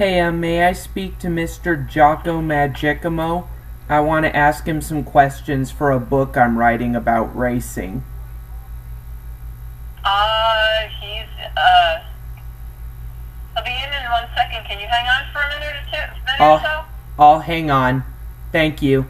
Hey, may I speak to Mr. Jocko Magicamo? I want to ask him some questions for a book I'm writing about racing. He'll be in 1 second. Can you hang on for a minute or two? Minute or so? I'll hang on. Thank you.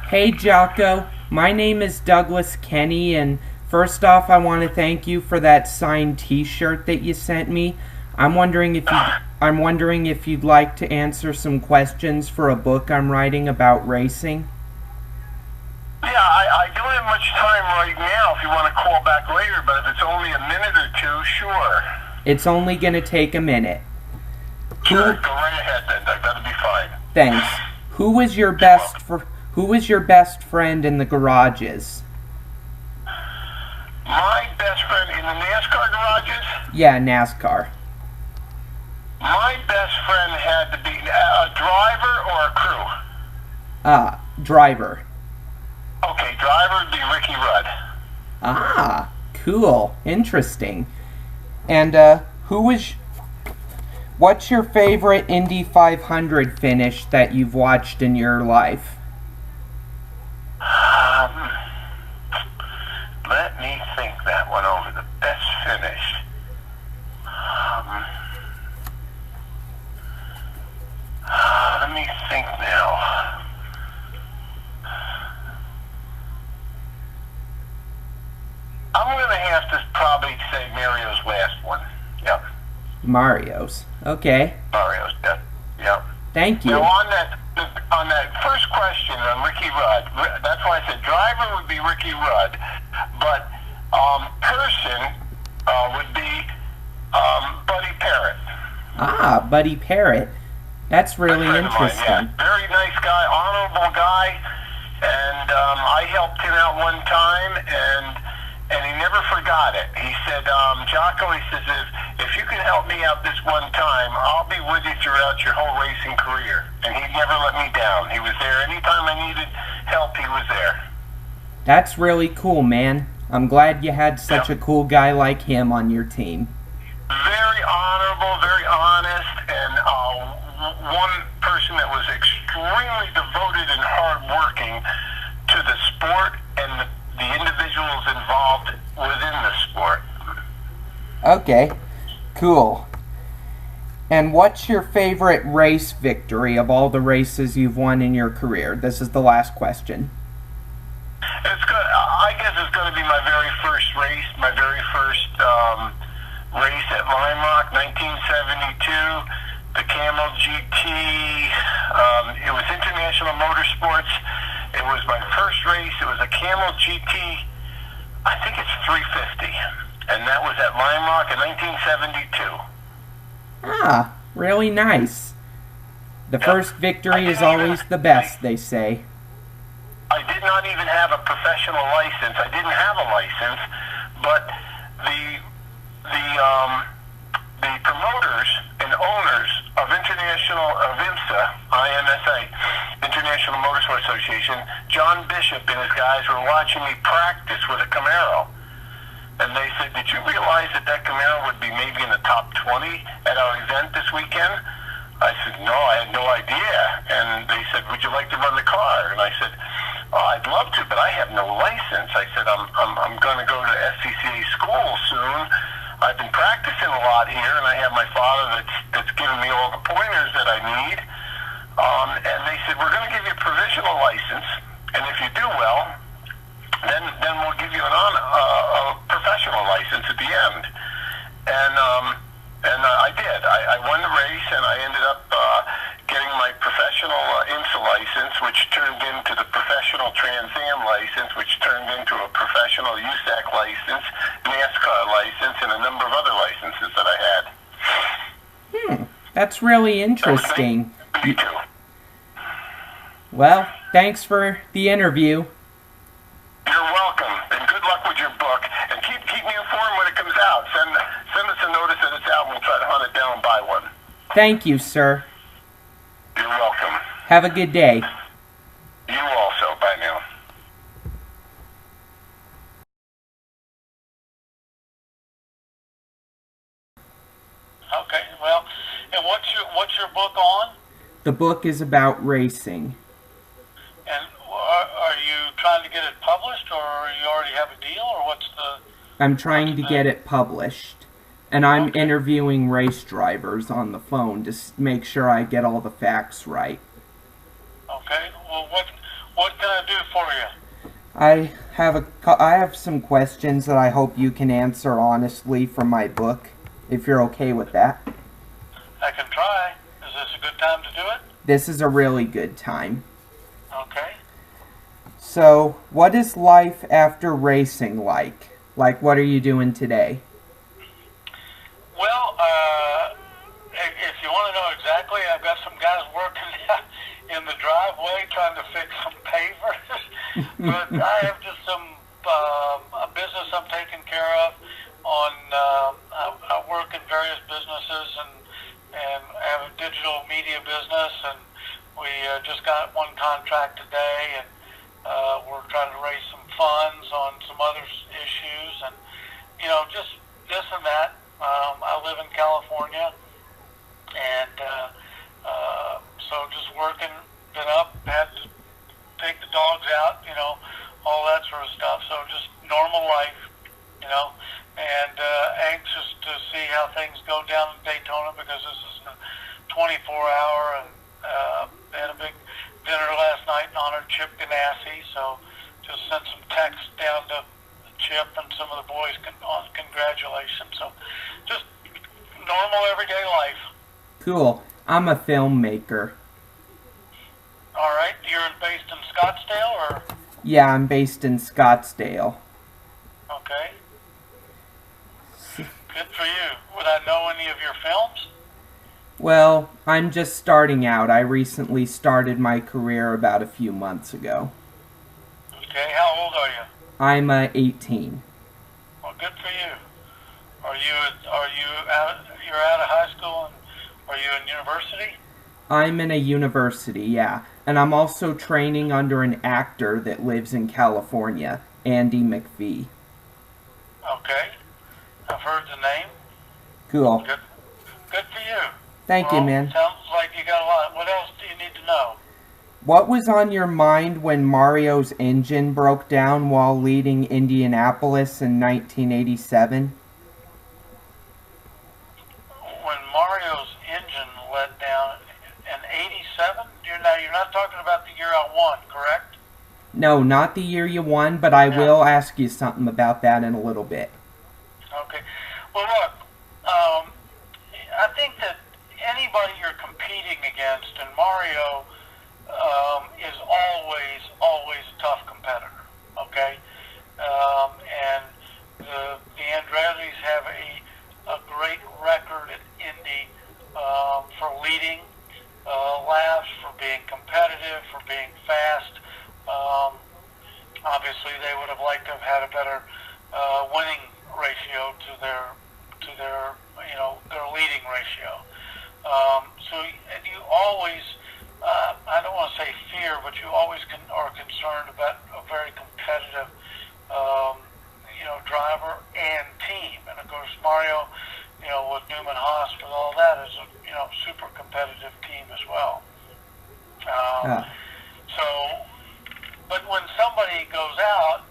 Hey Jocko, my name is Douglas Kenney, and first off I want to thank you for that signed t-shirt that you sent me. I'm wondering if you'd like to answer some questions for a book I'm writing about racing. Yeah, I don't have much time right now if you want to call back later, but if it's only a minute or two, sure. It's only going to take a minute. Sure, go right ahead then, Doug. That'll be fine. Thanks. Who was your best friend in the garages? My best friend in the NASCAR garages? Yeah, NASCAR. My best friend had to be a driver or a crew? Driver. Okay, driver would be Ricky Rudd. Ah, cool. Interesting. And, what's your favorite Indy 500 finish that you've watched in your life? Let me think that one over. The best finish. Let me think now. I'm going to have to probably say Mario's last one. Yep. Mario's. Okay. Mario's, yep. Thank you. Now on that first question on Ricky Rudd, that's why I said driver would be Ricky Rudd, but person would be Buddy Parrott. Ah, Buddy Parrott. That's really interesting. Yeah. Very nice guy, honorable guy, and I helped him out one time, and he never forgot it. He said, Jocko, he says, if you can help me out this one time, I'll be with you throughout your whole racing career. And he never let me down. He was there anytime I needed help, he was there. That's really cool, man. I'm glad you had such a cool guy like him on your team. Very honorable, very honest, and one person that was extremely devoted and hardworking to the sport and the individuals involved within the sport. Okay, cool. And what's your favorite race victory of all the races you've won in your career? This is the last question. I guess it's going to be my very first race, my very first race at Lime Rock, 1972, the Camel GT. It was International Motorsports. It was my first race. It was a Camel GT, I think it's 350, and that was at Lime Rock in 1972. Ah, really nice. The first victory is always the best, they say. I did not even have a professional license. I didn't have a license, but the promoters and owners of IMSA, International Motorsport Association, John Bishop and his guys were watching me practice with a Camaro. And they said, did you realize that Camaro would be maybe in the top 20 at our event this weekend? I said, no, I had no idea. And they said, would you like to run the car? And I said, oh, I'd love to, but I have no license. I said, I'm going to go to SCCA school soon. I've been practicing a lot here, and I have my father that's giving me all the pointers that I need. And they said, we're going to give you a provisional license, and if you do well, then we'll give you a professional license at the end. And I did. I won the race, and I ended up getting my professional IMSA license, which turned into the Professional professional Trans Am license, which turned into a professional USAC license, NASCAR license, and a number of other licenses that I had. That's really interesting. Me too. Well, thanks for the interview. You're welcome, and good luck with your book. And keep me informed when it comes out. Send us a notice that it's out, and we'll try to hunt it down and buy one. Thank you, sir. You're welcome. Have a good day. You also. Bye now. Okay, well, and what's your book on? The book is about racing. And are you trying to get it published, or you already have a deal, or what's the? I'm trying to get it published. And I'm Okay. interviewing race drivers on the phone to make sure I get all the facts right. Okay, well, what can I do for you? I have some questions that I hope you can answer honestly from my book, if you're okay with that. I can try. Is this a good time to do it? This is a really good time. Okay. So, what is life after racing like? Like, what are you doing today? Well, if you want to know exactly, I've got some guys working in the driveway trying to fix some pavers. But I have just some a business I'm taking care of. I work in various businesses and have a digital media business, and we just got one contract today, and we're trying to raise some funds on some other issues, and just this and that. I live in California, and so just working, been up, had to take the dogs out, all that sort of stuff. So just normal life, and anxious to see how things go down in Daytona, because this is a 24-hour, and they had a big dinner last night and honored Chip Ganassi, so just sent some texts down to Chip and some of the boys on congratulations. So just normal everyday life. Cool. I'm a filmmaker. All right, you're based in Scottsdale, or? Yeah, I'm based in Scottsdale. Okay. Good for you. Would I know any of your films? Well, I'm just starting out. I recently started my career about a few months ago. Okay, how old are you? I'm 18. Well, good for you. You're out of high school, and are you in university? I'm in a university, yeah. And I'm also training under an actor that lives in California, Andy McPhee. Okay. I've heard the name. Cool. Good for you. Thank you, man. Sounds like you got a lot. What else do you need to know? What was on your mind when Mario's engine broke down while leading Indianapolis in 1987? When Mario's engine let down in 87? You're not talking about the year I won, correct? No, not the year you won, but I will ask you something about that in a little bit. Okay. Well, look, I think that anybody you're competing against, and Mario is always a tough competitor, okay? And the Andretti's have a great record at Indy for leading laps, for being competitive, for being fast. Obviously, they would have liked to have had a better winning ratio to their their leading ratio. So you always, I don't want to say fear, but you always are concerned about a very competitive, driver and team. And of course, Mario, with Newman Hospital, all that is a super competitive team as well. So, but when somebody goes out,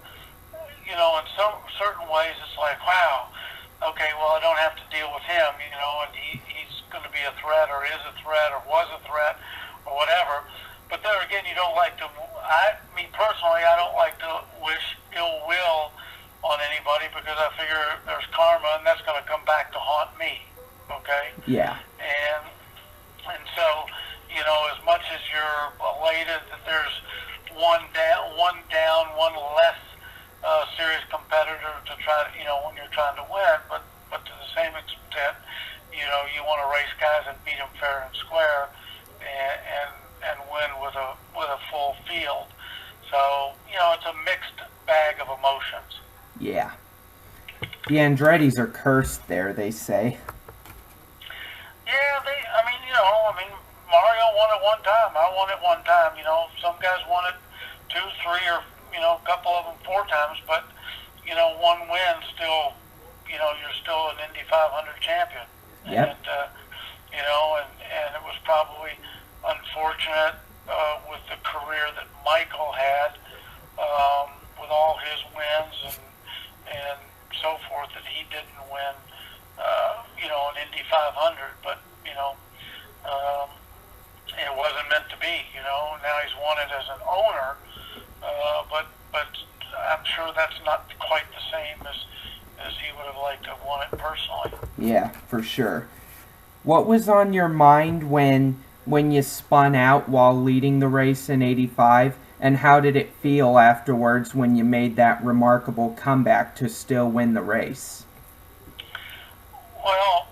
in some certain ways, it's like, wow, okay, well, I don't have to deal with him, and he's going to be a threat, or is a threat, or was a threat, or whatever. But there again, you don't like to, me personally, I don't like to wish ill will on anybody, because I figure there's karma, and that's going to come back to haunt me, okay? Yeah. And so, as much as you're elated that there's one down, one less serious competitor to try to, when you're trying to win, but to the same extent, you want to race guys and beat them fair and square, and win with a full field. So it's a mixed bag of emotions. Yeah. The Andrettis are cursed there, they say. Yeah, Mario won it one time. I won it one time. Some guys won it 2, 3, or a couple of them 4 times. But one win still, you're still an Indy 500 champion. Yep. And it was probably unfortunate with the career that Michael had, with all his wins and so forth, that he didn't win, an Indy 500. But it wasn't meant to be. Now he's won it as an owner, but I'm sure that's not quite the same as he would have liked to have won it personally. Yeah, for sure. What was on your mind when you spun out while leading the race in '85, and how did it feel afterwards when you made that remarkable comeback to still win the race? Well,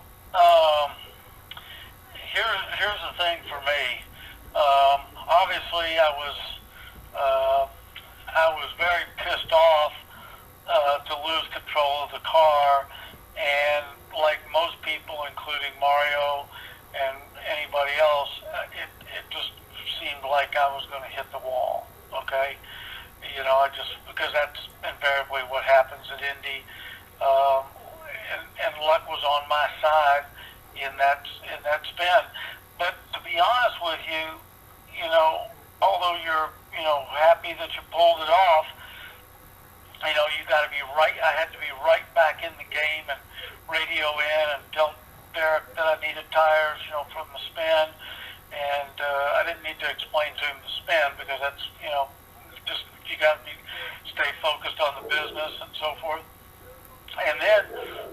here's the thing for me. Obviously, I was very pissed off to lose control of the car, and like most people, including Mario and anybody else, it just seemed like I was going to hit the wall. Okay, because that's invariably what happens at Indy, and luck was on my side in that spin. But to be honest with you, although you're happy that you pulled it off, you got to be right. I had to be right back in the game and radio in and tell Derek that I needed tires, from the spin. And I didn't need to explain to him the spin, because that's, just you got to stay focused on the business and so forth. And then,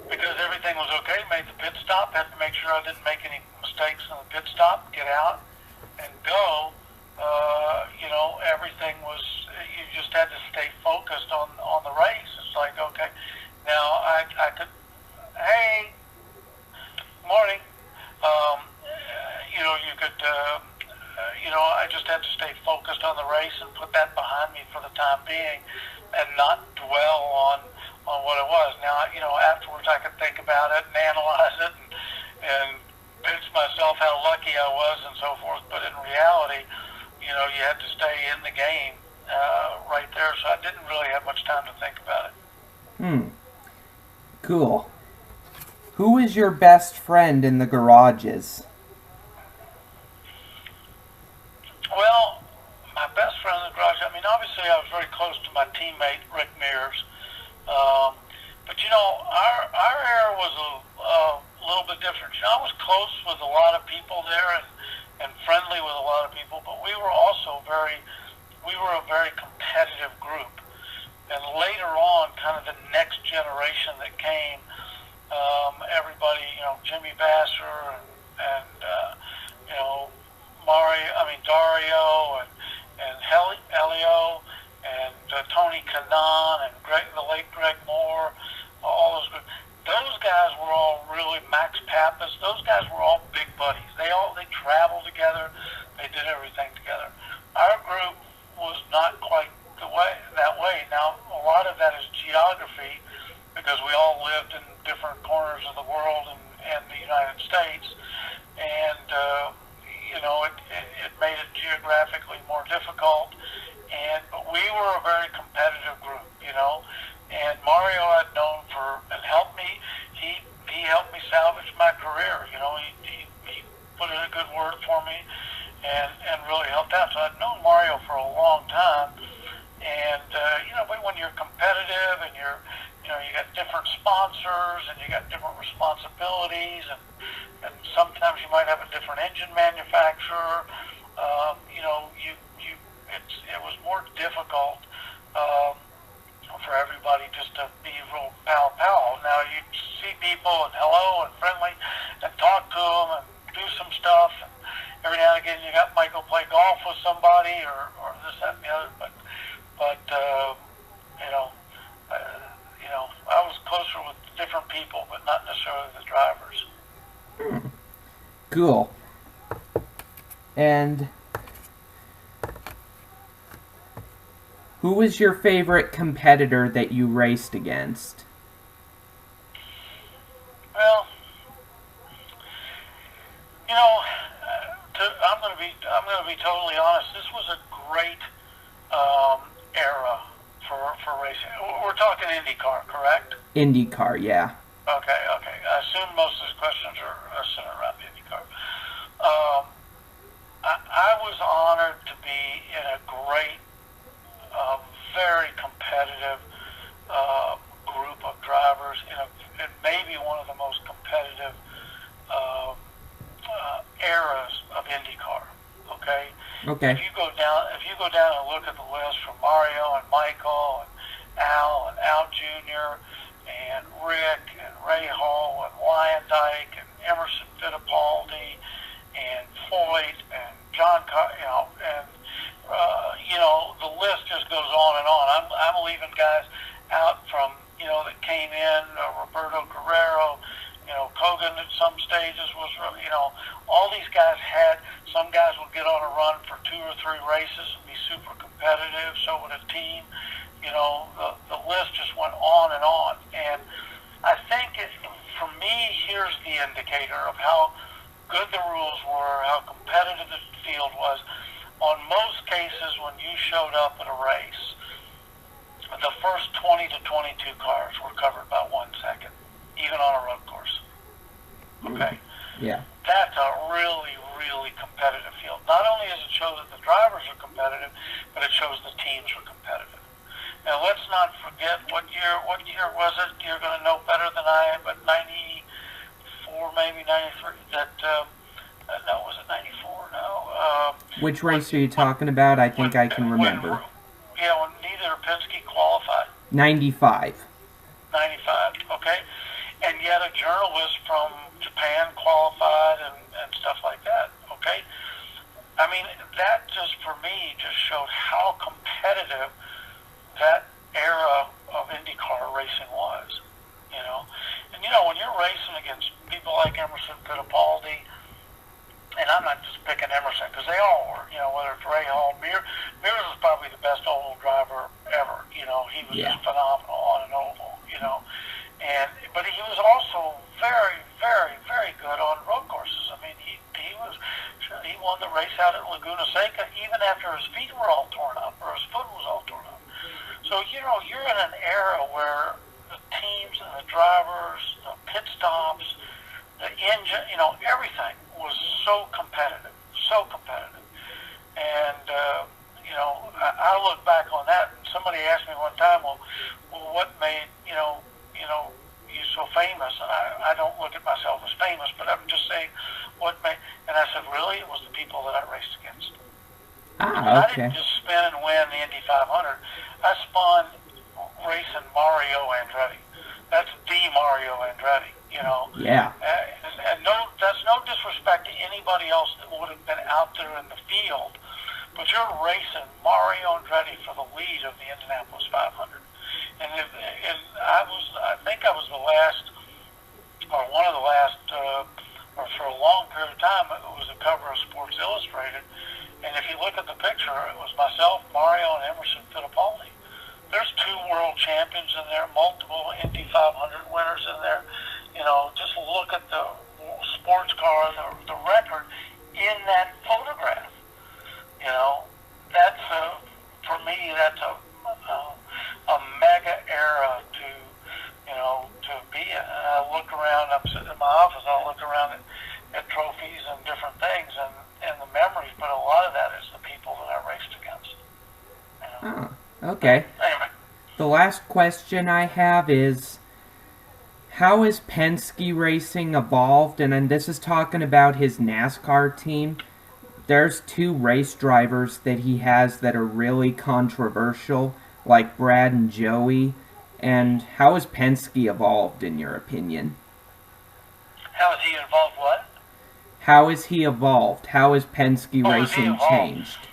because everything was okay, made the pit stop, had to make sure I didn't make any mistakes in the pit stop, get out and go. Everything was, you just had to stay focused on the race. It's like, okay, now I could, hey, morning, you could, I just had to stay focused on the race and put that behind me for the time being, and not dwell on what it was. Now, afterwards I could think about it and analyze it and pinch myself how lucky I was and so forth. But in reality, you had to stay in the game right there. So I didn't really have much time to think about it. Cool. Who is your best friend in the garages? Well, my best friend in the garage, obviously I was very close to my teammate, Rick Mears. But, our era was a little bit different. I was close with a lot of people there and friendly with a lot of people, but we were also a very competitive group. And later on, kind of the next generation that came, everybody, Jimmy Basser and Dario and Helio and Tony Kanaan and the late Greg Moore, all those guys were all really, Max Pappas, those guys were all big buddies. They traveled together, they did everything together. Our group was not quite that way. Now, a lot of that is geography, because we all lived in different corners of the world and the United States, and it made it geographically more difficult. But we were a very competitive group, and Mario I'd known and helped me. He helped me salvage my career. He put in a good word for me and really helped out. So I'd known Mario for a long time, and but when you're competitive and you got different sponsors and you got different responsibilities, and sometimes you might have a different engine manufacturer. It was more difficult for everybody just to be real pal. Now you see people and hello and friendly and talk to them and do some stuff. And every now and again you got Michael play golf with somebody or this, that, and the other. But I was closer with different people, but not necessarily the drivers. Cool. And who was your favorite competitor that you raced against? Well, I'm going to be totally honest. This was a great era for racing. We're talking IndyCar, correct? IndyCar, yeah. Okay. I assume most of these questions are centered around IndyCar. I was honored to be in a great, very competitive group of drivers in maybe one of the most competitive eras of IndyCar. Okay. Okay. If you go down and look at the list from Mario and Michael and Al Jr. and Rick and Ray Hall and Lyondike and Emerson Fittipaldi and Floyd and John, the list just goes on and on. I'm leaving guys out from that came in, Roberto Guerrero. Kogan at some stages was, all these guys some guys would get on a run for 2 or 3 races and be super competitive, so would a team. The list just went on and on. And I think, for me, here's the indicator of how good the rules were, how competitive the field was. On most cases, when you showed up at a race, the first 20 to 22 cars were covered by 1 second, even on a road course. Okay? Yeah. That's a really, really competitive field. Not only does it show that the drivers are competitive, but it shows the teams are competitive. Now, let's not forget what year was it? You're going to know better than I am, but 94, maybe 93, no, was it 94? No. Which race are you talking about? I think I can remember. When neither Penske qualified. 95. 95, okay? And yet a journalist from Japan qualified and stuff like that, okay? I mean, that just, for me, just showed how competitive that era of IndyCar racing was, And, when you're racing against people like Emerson Fittipaldi, and I'm not just picking Emerson, because they all were, whether it's Ray Hall, Mears was probably the best oval driver ever, he was just phenomenal on an oval, but he was also very, very, very good on road courses. I mean, he won the race out at Laguna Seca even after his feet were all torn up, or his foot was all torn up. So, you're in an era where the teams and the drivers, the pit stops, the engine, everything was so competitive. And, I look back on that, and somebody asked me one time, well what made, you so famous? And I don't look at myself as famous, but I'm just saying and I said, really? It was the people that I raced against. Ah, okay. I didn't just spin and win the Indy 500. I spun racing Mario Andretti. That's the Mario Andretti, Yeah. And that's no disrespect to anybody else that would have been out there in the field, but you're racing Mario Andretti for the lead of the Indianapolis 500. And I think I was the last, or one of the last, or for a long period of time, it was a cover of Sports Illustrated. And if you look at the picture, it was myself, Mario, and Emerson Fittipaldi. There's 2 world champions in there, multiple Indy 500 winners in there. Just look at the sports car, the record in that photograph. That's for me, that's a mega era to be in. And I look around, I'm sitting in my office, I look around at trophies and different things and the memories, but a lot of that is the people that I raced against. Oh, okay. Anyway. The last question I have is, how has Penske Racing evolved? And then this is talking about his NASCAR team. There's 2 race drivers that he has that are really controversial, like Brad and Joey. And how has Penske evolved, in your opinion? How has he involved what? How has he evolved? How has Penske Racing changed?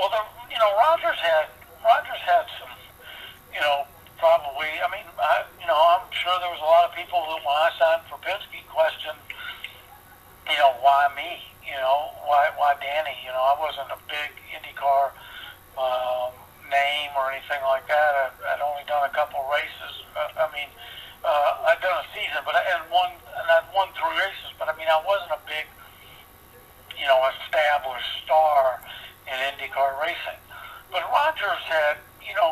well, Rogers had some, probably. I mean, I'm sure there was a lot of people that when I signed for Penske questioned, why me? Why Danny? I wasn't a big IndyCar name or anything like that. I'd only done a couple races. I'd done a season, but I'd won 3 races. But I mean, I wasn't a big, established star in IndyCar racing. But Rogers had,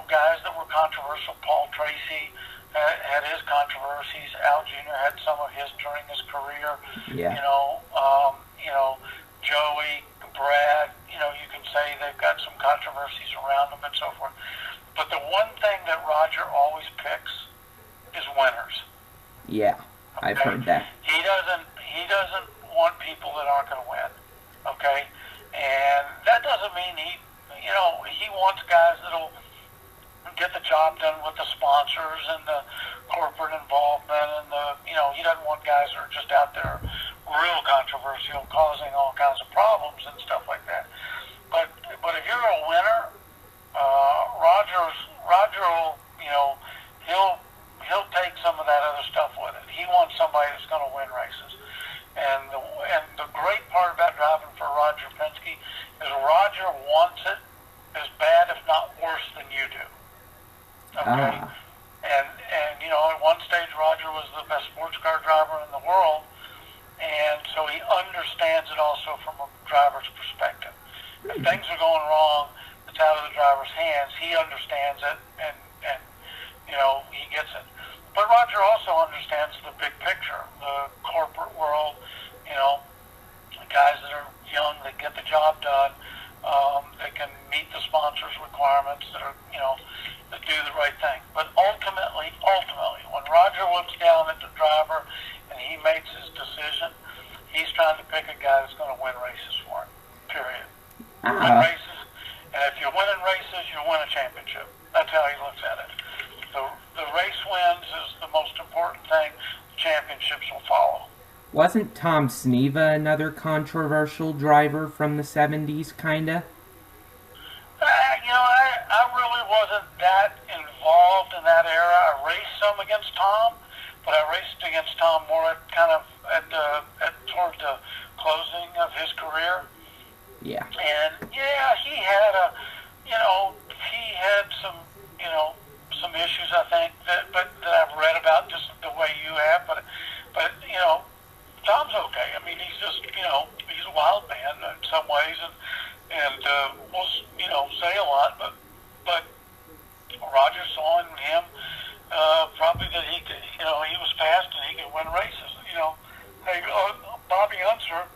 guys that were controversial. Paul Tracy had his controversies. Al Jr. had some of his during his career. Yeah. Joey, Brad, you can say they've got some controversies around them and so forth. But the one thing that Roger always picks is winners. Yeah, I've heard that. He doesn't want people that aren't going to win. Okay? And that doesn't mean he wants guys that'll get the job done with the sponsors and the corporate involvement and he doesn't want guys that are just out there real controversial, causing all kinds of problems and stuff like that. But if you're a winner, Roger will, he'll take some of that other stuff with it. He wants somebody that's going to win races. And the great part about driving for Roger Penske is Roger wants it as bad, if not worse, than you do. Okay? And at one stage Roger was the best sports car driver in the world, and so he understands it also from a driver's perspective. If things are going wrong, it's out of the driver's hands. He understands it, and he gets it. But Roger also understands the big picture, the corporate world. The guys that are young that get the job done, that can meet the sponsors' requirements, that are that do the right thing. But ultimately, when Roger looks down at the driver and he makes his decision, he's trying to pick a guy that's going to win races for him. Period. Win races, and if you're winning races, you win a championship. That's how he looks at it. The race wins is the most important thing. Championships will follow. Wasn't Tom Sneva another controversial driver from the 70s, kinda? I really wasn't that involved in that era. I raced some against Tom, but I raced against Tom more toward the closing of his career. Yeah. And he had some issues, I think, that I've read about just the way you have, but Tom's okay. I mean, he's just, he's a wild man in some ways, and will, say a lot, but Roger saw in him probably that he could, he was fast and he could win races. Hey, Bobby Unser,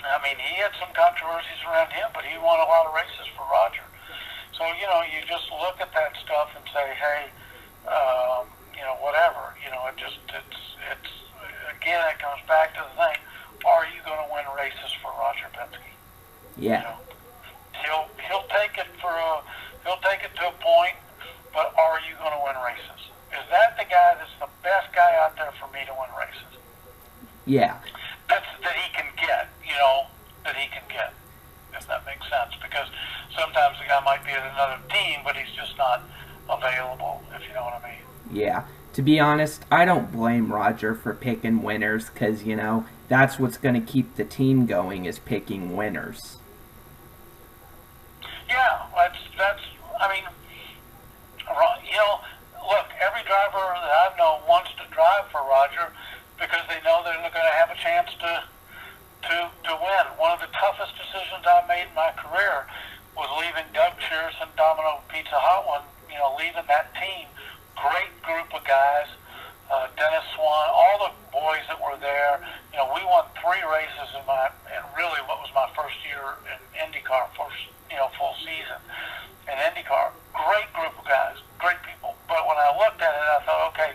I mean, he had some controversies around him, but he won a lot of races for Roger. So, you just look at that stuff and say, hey, whatever. It's again, it comes back to the thing, are you going to win races for Roger Penske? Yeah. He'll take it to a point, but are you going to win races? Is that the guy that's the best guy out there for me to win races? Yeah. That he can get, if that makes sense. Because sometimes the guy might be at another team, but he's just not available, if you know what I mean. Yeah. To be honest, I don't blame Roger for picking winners, because, that's what's going to keep the team going, is picking winners. Yeah, look, every driver that I know wants to drive for Roger because they know they're going to have a chance to win. One of the toughest decisions I made in my career was leaving Doug Cheers and Domino Pizza Hut One, leaving that team. Great group of guys, Dennis Swan, all the boys that were there. We won 3 races in really what was my first year in IndyCar, full season in IndyCar. Great group of guys, great people. But when I looked at it, I thought, okay,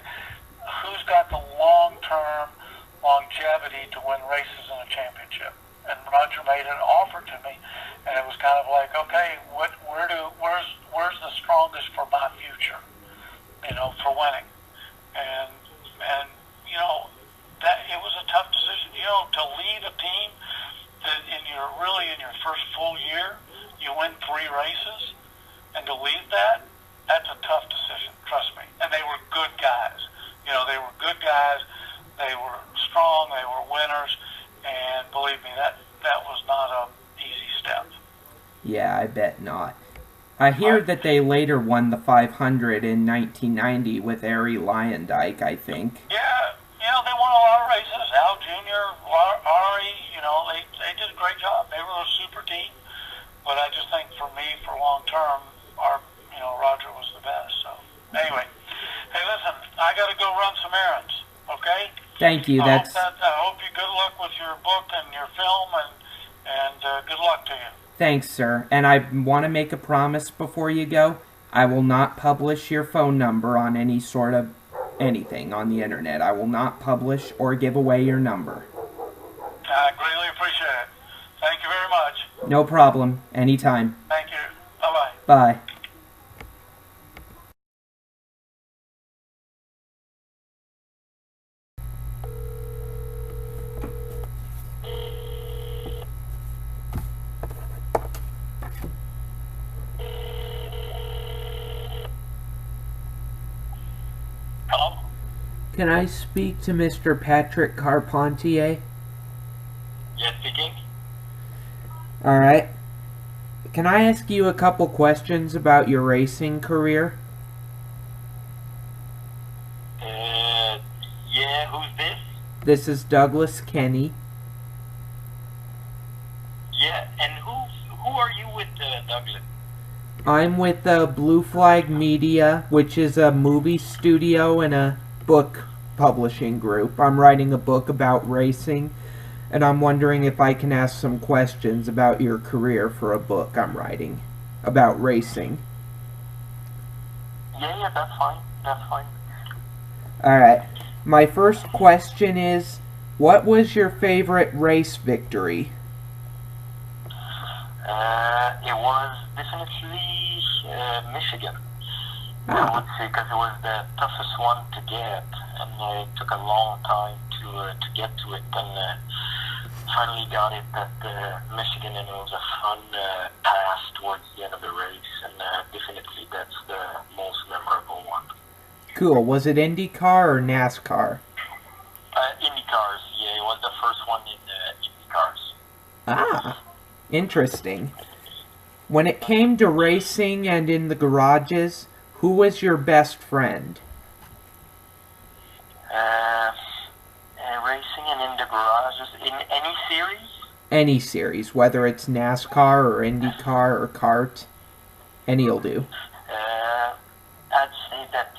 who's got the long-term longevity to win races in a championship? And Roger made an offer to me, and it was kind of like, okay, where's the strongest for my future? For winning, and that it was a tough decision. To leave a team that in your first full year, you win win 3 races, and to leave that, that's a tough decision, trust me. And they were good guys. You know, they were good guys. They were strong. They were winners. And believe me, that was not an easy step. Yeah, I bet not. I hear that they later won the 500 in 1990 with Ari Lyondike, I think. Yeah, you know, they won a lot of races. Al Jr., Ari, you know, they did a great job. They were a super team. But I just think for me, for long term, Roger was the best. So, anyway, hey, listen, I got to go run some errands, okay? Thank you. I hope you good luck with your book and your film, and good luck to you. Thanks, sir. And I want to make a promise before you go. I will not publish your phone number on any sort of anything on the internet. I will not publish or give away your number. I greatly appreciate it. Thank you very much. No problem. Anytime. Thank you. Bye-bye. Bye. Hello? Can I speak to Mr. Patrick Carpentier? Yes, speaking. All right. Can I ask you a couple questions about your racing career? Yeah, who's this? This is Douglas Kenney. Yeah, and who are you with, Douglas? I'm with Blue Flag Media, which is a movie studio and a book publishing group. I'm writing a book about racing, and I'm wondering if I can ask some questions about your career for a book I'm writing about racing. Yeah, that's fine. That's fine. Alright. My first question is, what was your favorite race victory? It was definitely Michigan. I Ah, would say because it was the toughest one to get, and it took a long time to get to it, and finally got it at Michigan, and it was a fun pass towards the end of the race, and definitely that's the most memorable one. cool. Was it IndyCar or NASCAR? IndyCars, yeah, it was the first one in IndyCars. Ah, interesting. When it came to racing and in the garages, who was your best friend? Racing and in the garages, in any series? Any series, whether it's NASCAR or IndyCar or kart. Any'll do. I'd say that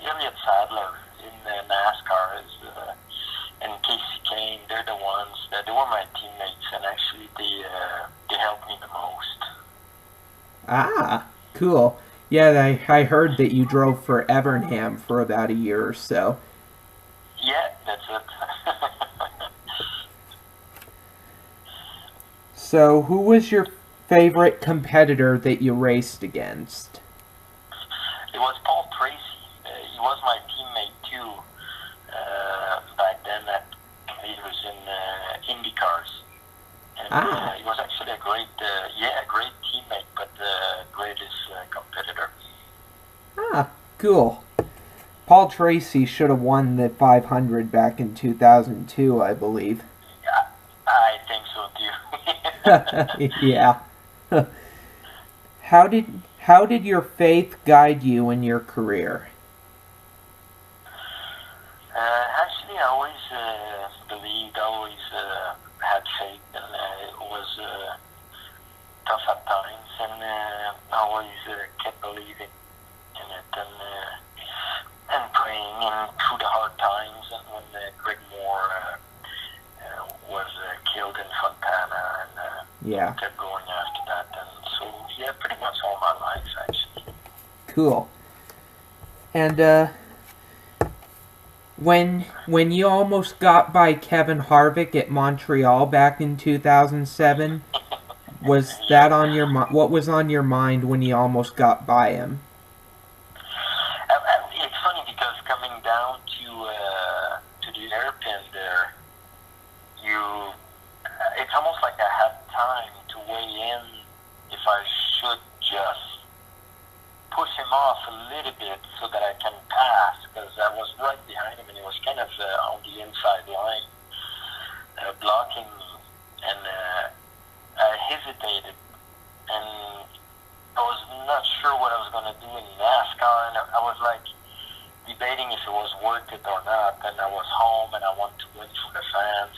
Elliott Sadler in NASCAR is, and Casey Kane, they're the ones that they were my teammates, and actually they helped me the most. Ah, cool. Yeah, I heard that you drove for Evernham for about a year or so. Yeah, that's it. So, who was your favorite competitor that you raced against? It was Paul Tracy. He was my teammate too back then. He was in IndyCars, and he was actually a great teammate, but the greatest competitor. Ah, cool. Paul Tracy should have won the 500 back in 2002, I believe. Yeah, I think so too. Yeah. How did your faith guide you in your career? Actually, I always believed, always had faith, and it was tough at times, and I always kept believing in it, and praying, and through the hard times, and when Greg Moore was killed in Fontana, and Yeah. kept going after that, and so yeah, pretty much all my life actually. Cool. And when you almost got by Kevin Harvick at Montreal back in 2007, was that on your what was on your mind when you almost got by him? It's funny because coming down to the airpin there, it's almost like I had time to weigh in if I should just push him off a little bit so that I can pass, because I was right behind him and he was kind of on the inside line, blocking me. And I hesitated, and I was not sure what I was going to do in NASCAR, and I was like debating if it was worth it or not. And I was home and I wanted to win for the fans,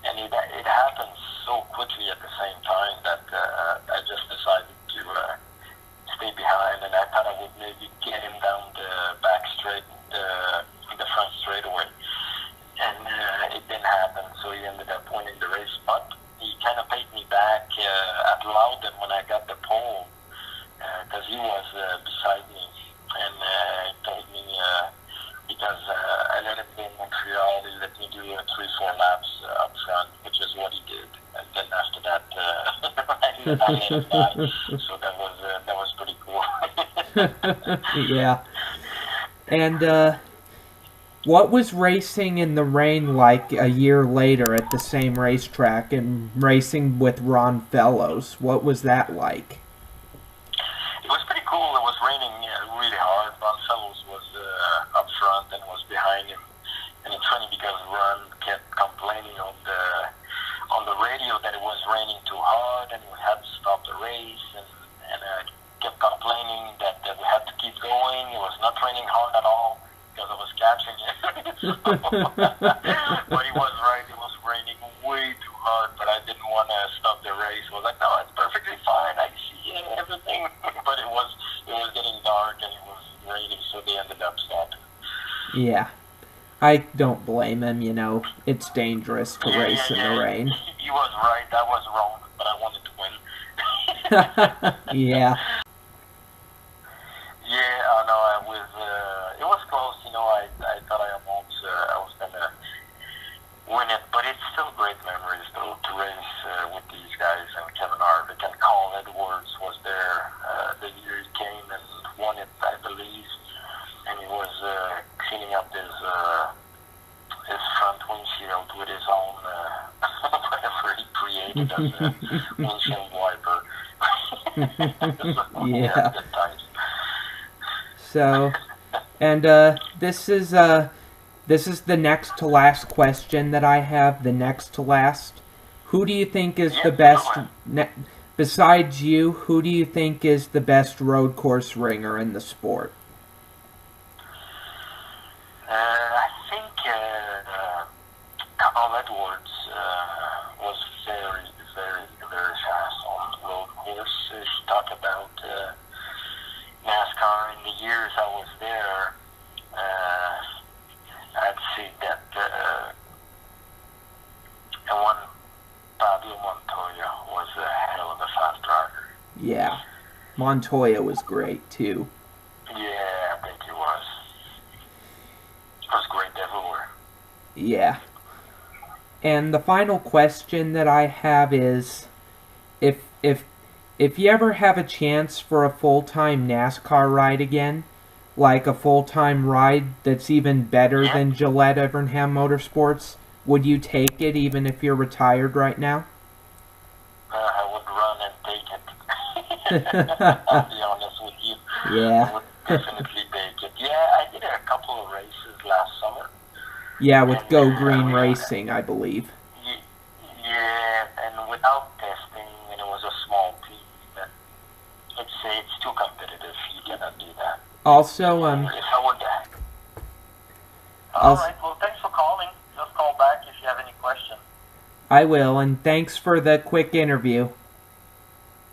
and it happened so quickly at the same time that I just decided to stay behind, and I thought I would maybe get him down the back straight, the front straightaway, and it didn't happen. So he ended up winning the race, but he kind of paid me back at Loudon when I got the pole, because he was beside me, and he told me because I let him be in Montreal, he let me do 3-4 laps up front, which is what he did, and then after that I let him die. So that was pretty cool. Yeah. And what was racing in the rain like a year later at the same racetrack and racing with Ron Fellows? What was that like? It was pretty cool. It was raining really hard. Ron Fellows was up front and was behind him. And it's funny because Ron kept complaining on the radio that it was raining too hard and we had to stop the race, and kept complaining that we had to keep going. It was not raining hard at all because I was catching it. But he was right. It was raining way too hard, but I didn't want to stop the race. I was like, no, it's perfectly fine. I see everything. But it was getting dark and it was raining, so they ended up stopping. Yeah. I don't blame him, you know. It's dangerous to race in the rain. He was right. I was wrong, but I wanted to win. Yeah. Yeah, I know. It was close, you know. I thought I was gonna win it, but it's still great memories though to race with these guys and Kevin Harvick and Carl Edwards was there the year he came and won it, I believe, and he was cleaning up his front windshield with his own whatever he created as a windshield wiper. Yeah. Good times. So, and this is the next to last question that I have. The next to last. Who do you think is the best? Besides you, who do you think is the best road course ringer in the sport? I think Carl Edwards was very, very, very fast on the road course. If you talk about NASCAR in the years I was there, I'd say that one Pablo Montoya was a hell of a fast driver. Yeah, Montoya was great too. Yeah, I think he was. He was great everywhere. Yeah. And the final question that I have is, if you ever have a chance for a full-time NASCAR ride again, like a full-time ride that's even better than Gillette Evernham Motorsports, would you take it even if you're retired right now? I would run and take it. I'll be honest with you. Yeah. I would definitely take it. Yeah, I did a couple of races last summer. Yeah, with Go Green Racing, I believe. Yeah, and without testing, and it was a small team, but it's too competitive. You cannot do that. Also, If I would All right, well, thanks for calling. Just call back if you have any questions. I will, and thanks for the quick interview.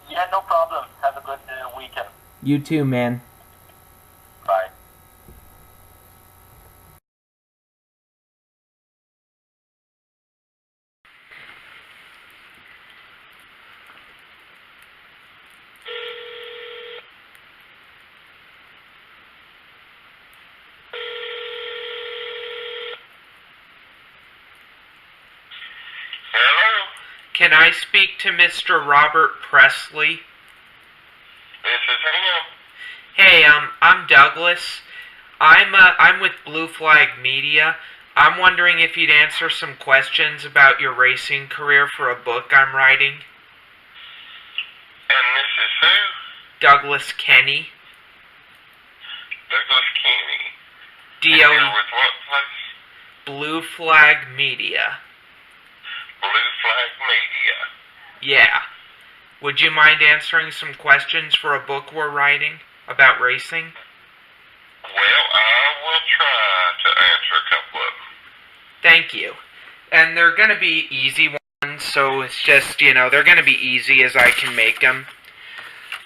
Yeah, no problem. Have a good weekend. You too, man. Bye. Hello? Can I speak to Mr. Robert Presley? This is him. Hey, I'm Douglas. I'm with Blue Flag Media. I'm wondering if you'd answer some questions about your racing career for a book I'm writing. And this is Who? Douglas Kenney. Douglas Kenney. D.O. Here with what place? Blue Flag Media. Blue Flag Media. Yeah. Would you mind answering some questions for a book we're writing about racing? Well, I will try to answer a couple of them. Thank you. And they're going to be easy ones, so it's just, they're going to be easy as I can make them.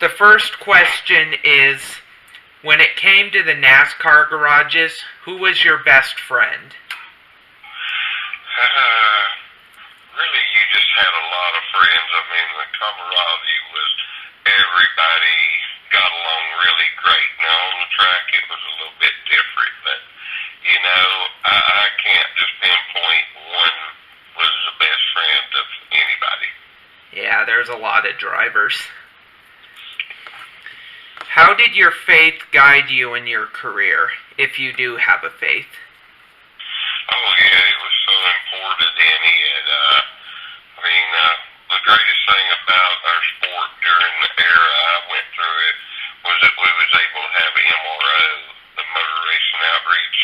The first question is, when it came to the NASCAR garages, who was your best friend? Really, you just had a lot of friends. I mean, the camaraderie was, everybody got along really great. Now, on the track, it was a little bit different, but, I can't just pinpoint one was the best friend of anybody. Yeah, there's a lot of drivers. How did your faith guide you in your career, if you do have a faith? Oh, yeah, it was so important in it. The greatest thing about our sport during the era I went through it was that we was able to have MRO, the Motor Racing Outreach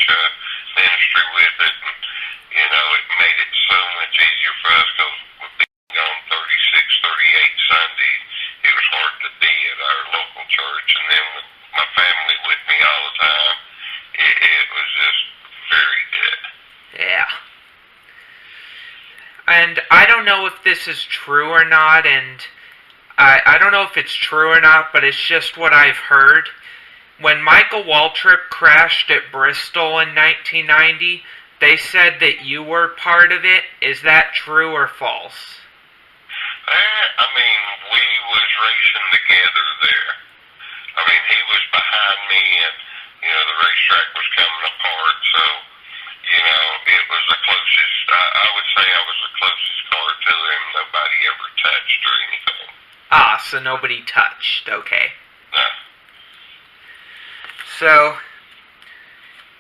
ministry with it. And, it made it so much easier for us because we've been gone 36, 38 Sundays. It was hard to be at our local church, and then with my family with me all the time, it was just very good. Yeah. And I don't know if this is true or not, and I don't know if it's true or not, but it's just what I've heard. When Michael Waltrip crashed at Bristol in 1990, they said that you were part of it. Is that true or false? We was racing together there. He was behind me, and, the racetrack was coming apart, so, it was the closest, I would say I was the closest car to him. Nobody ever touched or anything. Ah, so nobody touched, okay. No. So,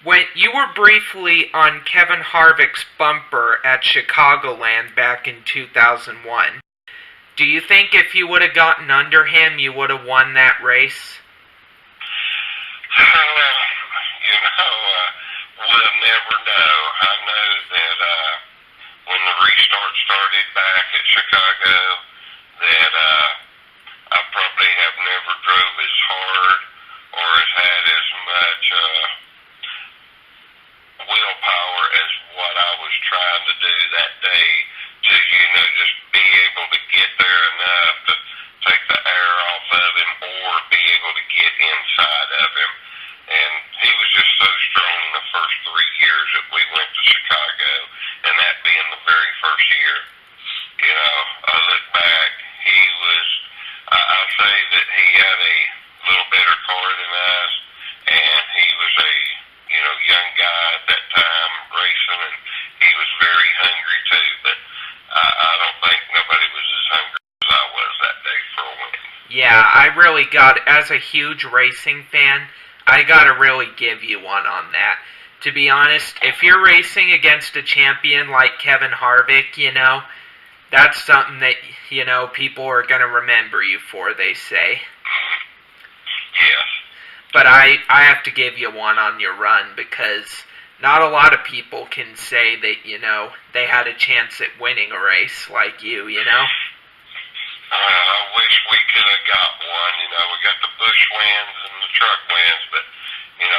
when you were briefly on Kevin Harvick's bumper at Chicagoland back in 2001, do you think if you would have gotten under him, you would have won that race? We'll never know. I know that when the restart started back at Chicago, that I probably have never drove as hard or has had as much willpower as what I was trying to do that day to, just be able to get there enough to take the air off of him or be able to get inside of him. And he was just so strong the first 3 years that we went to Chicago, and that being the very first year, I look back, he was, I'll say that he had a little better car than us, and he was a, young guy at that time racing, and he was very hungry too, but I don't think nobody was as hungry as I was that day for a win. Yeah, I really got, as a huge racing fan, I gotta really give you one on that. To be honest, if you're racing against a champion like Kevin Harvick, that's something that, people are gonna remember you for, they say. Yes. But I have to give you one on your run, because not a lot of people can say that, they had a chance at winning a race like you, I wish we could have got one. We got the Busch wins and the truck wins, but, I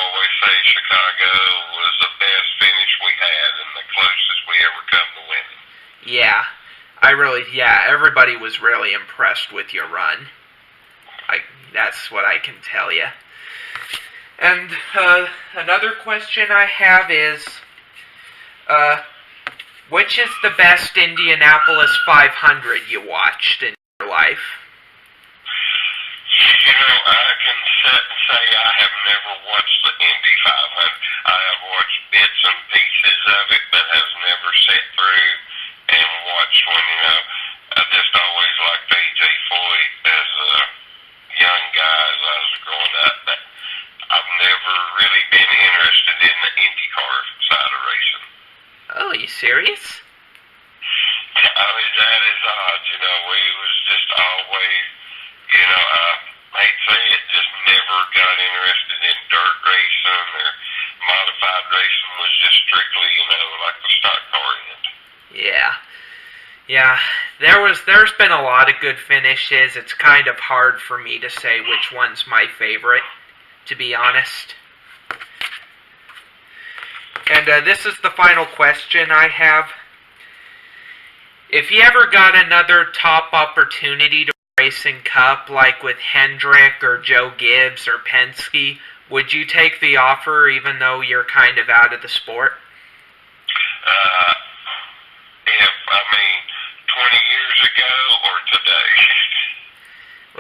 always say Chicago was the best finish we had and the closest we ever come to winning. Yeah, everybody was really impressed with your run. That's what I can tell you. And another question I have is, which is the best Indianapolis 500 you watched in your life? I can sit and say I have never watched the Indy 500. I have watched bits and pieces of it, but has never sat through and watched one. I just always liked A.J. Foyt as a young guy as I was growing up, but I've never really been interested in the IndyCar side of racing. Oh, are you serious? That is odd. We was just always, I side racing was just strictly, like the stock car end. Yeah. Yeah, there's been a lot of good finishes. It's kind of hard for me to say which one's my favorite, to be honest. And this is the final question I have. If you ever got another top opportunity to Racing Cup, like with Hendrick or Joe Gibbs or Penske, would you take the offer even though you're kind of out of the sport? If, 20 years ago or today?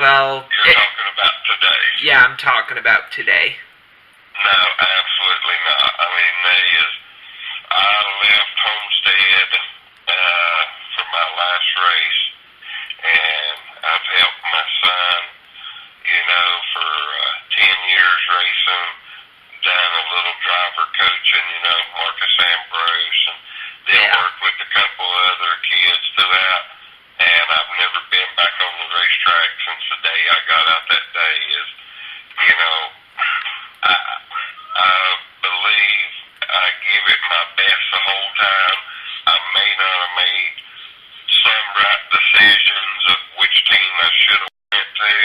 Well, You're talking about today? Yeah, I'm talking about today. No, absolutely not. I left Homestead for my last race, and I've helped my son, for 10 years racing, done a little driver coaching, Marcus Ambrose, and then worked with a couple other kids throughout, and I've never been back on the racetrack since the day I got out that day. I believe I give it my best the whole time. I may not have made some right decisions of which team I should have went to,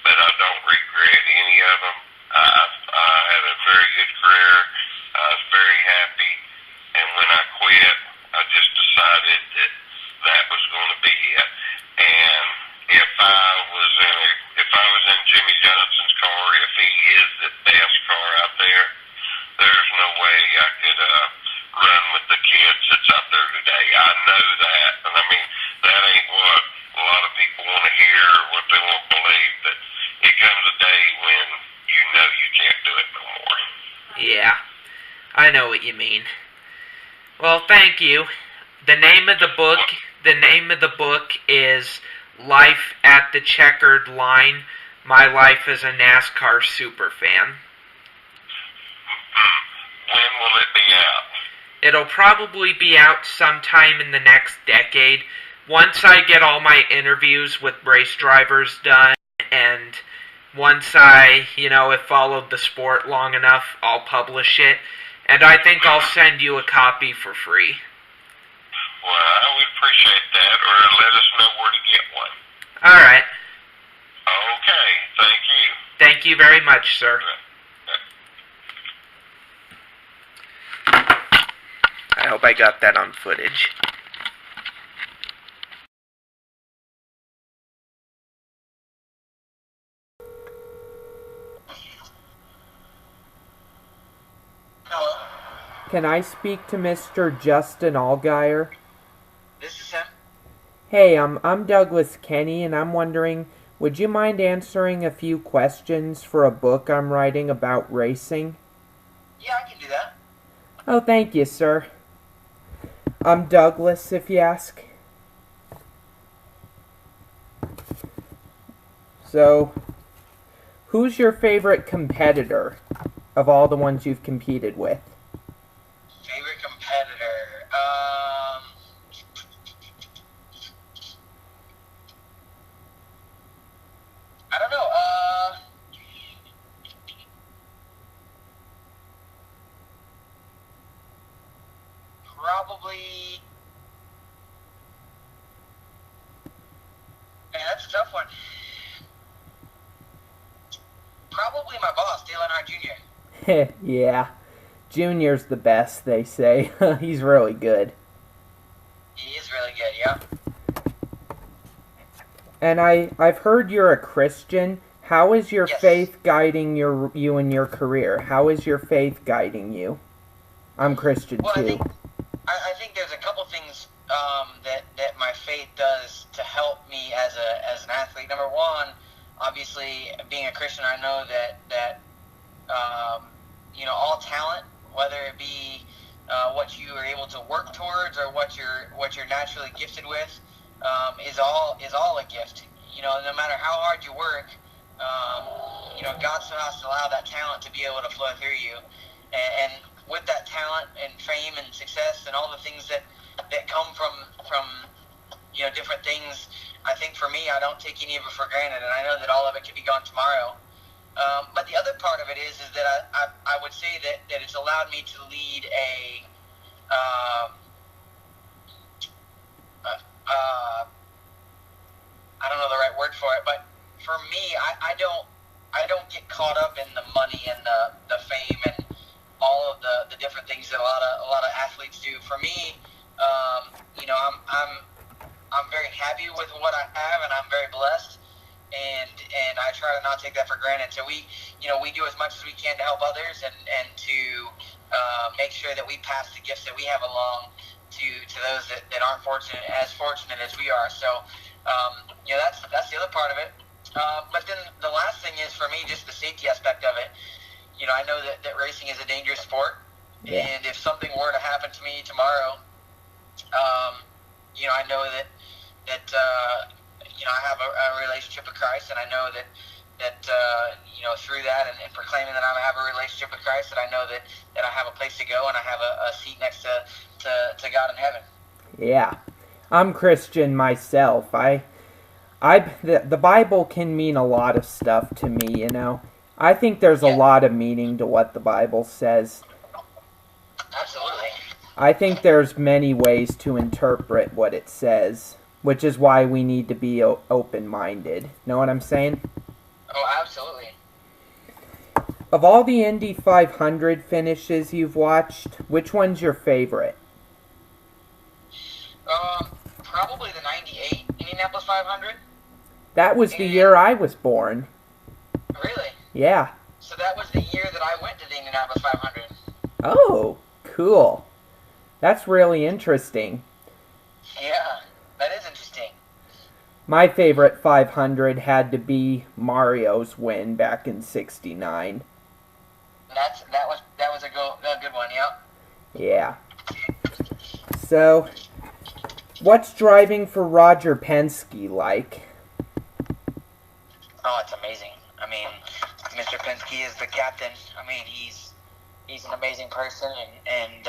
but I don't regret any of them. I had a very good career. I was very happy, and when I quit, I just decided that was going to be it. And if I was in Jimmy Johnson's car, if he is the best car out there, there's no way I could run with the kids that's out there today. I know that, and that ain't what a lot of people want to hear or what they want to believe. That it comes a day when you can't do it no more. Yeah, I know what you mean. Well, thank you. The name of the book is Life at the Checkered Line, My Life as a NASCAR Superfan. When will it be out? It'll probably be out sometime in the next decade. Once I get all my interviews with race drivers done, and once I, have followed the sport long enough, I'll publish it. And I think I'll send you a copy for free. Well, I would appreciate that, or let us know where to get one. All right. Okay, thank you. Thank you very much, sir. I hope I got that on footage. Hello, Can I speak to Mr. Justin Allgaier? this is him. Hey, I'm Douglas Kenney, and I'm wondering, would you mind answering a few questions for a book I'm writing about racing? Yeah, I can do that. Oh, thank you, sir. I'm Douglas, if you ask. So, who's your favorite competitor of all the ones you've competed with? Favorite competitor? I don't know. Probably. Man, that's a tough one. Probably my boss, Dale Earnhardt Jr. Yeah, Junior's the best, they say. He's really good. He is really good, yeah. And I've heard you're a Christian. How is your Yes. faith guiding you in your career? How is your faith guiding you? I'm Christian Well, too. I think there's a couple things that my faith does to help me as an athlete. Number one, obviously, being a Christian, I know that all talent, whether it be what you are able to work towards or what you're naturally gifted with, is all a gift. No matter how hard you work, God still has to allow that talent to be able to flow through you, and with that talent and fame and success and all the things that come from different things, I think for me, I don't take any of it for granted, and I know that all of it could be gone tomorrow. But the other part of it is that I would say that it's allowed me to lead uh, I don't know the right word for it, but for me, I don't get caught up in the money and the fame and all of the different things that a lot of athletes do. For me, I'm very happy with what I have, and I'm very blessed, and I try to not take that for granted. So we do as much as we can to help others and to make sure that we pass the gifts that we have along to those that aren't fortunate as we are. So that's the other part of it. But then the last thing is for me just the safety aspect of it. I know that racing is a dangerous sport, and if something were to happen to me tomorrow, I know that I have a relationship with Christ, and I know that through that and proclaiming that I have a relationship with Christ, that I know that I have a place to go and I have a seat next to God in heaven. Yeah, I'm Christian myself. The Bible can mean a lot of stuff to me, I think there's a lot of meaning to what the Bible says. Absolutely. I think there's many ways to interpret what it says, which is why we need to be open-minded. Know what I'm saying? Oh, absolutely. Of all the Indy 500 finishes you've watched, which one's your favorite? Probably the 98 Indianapolis 500. That was the year I was born. Really? Yeah. So that was the year that I went to the Indianapolis 500. Oh, cool. That's really interesting. Yeah, that is interesting. My favorite 500 had to be Mario's win back in '69. That was a good one. Yep. Yeah. So, what's driving for Roger Penske like? Oh, it's amazing. I mean, Mr. Penske is the captain. I mean, he's an amazing person, and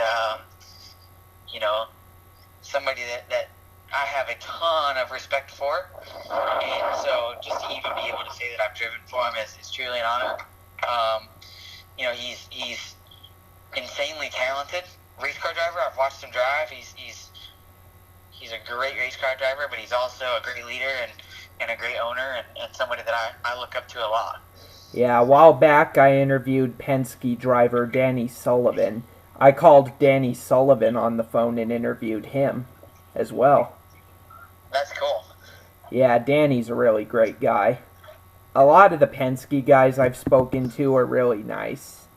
somebody that I have a ton of respect for. And so just to even be able to say that I've driven for him is truly an honor. He's insanely talented race car driver. I've watched him drive. He's a great race car driver, but he's also a great leader and a great owner and somebody that I look up to a lot. Yeah, a while back I interviewed Penske driver Danny Sullivan. I called Danny Sullivan on the phone and interviewed him as well. That's cool. Yeah, Danny's a really great guy. A lot of the Penske guys I've spoken to are really nice.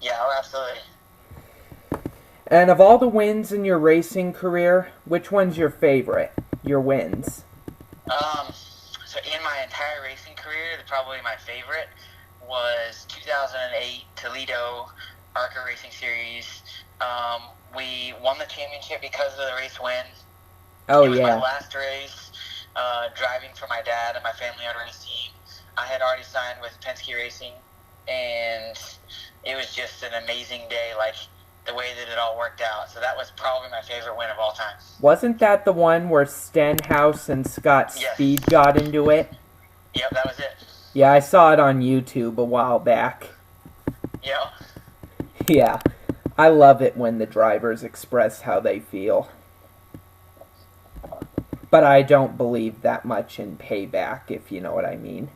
Yeah, oh, absolutely. And of all the wins in your racing career, which one's your favorite? Your wins? So in my entire racing career, probably my favorite was 2008 Toledo ARCA Racing Series. We won the championship because of the race win. Oh, it was yeah. my last race, driving for my dad and my family-owned race team. I had already signed with Penske Racing, and it was just an amazing day, like the way that it all worked out. So that was probably my favorite win of all time. Wasn't that the one where Stenhouse and Scott Yes. Speed got into it? Yep, that was it. Yeah, I saw it on YouTube a while back. Yep. Yeah, I love it when the drivers express how they feel. But I don't believe that much in payback, if you know what I mean.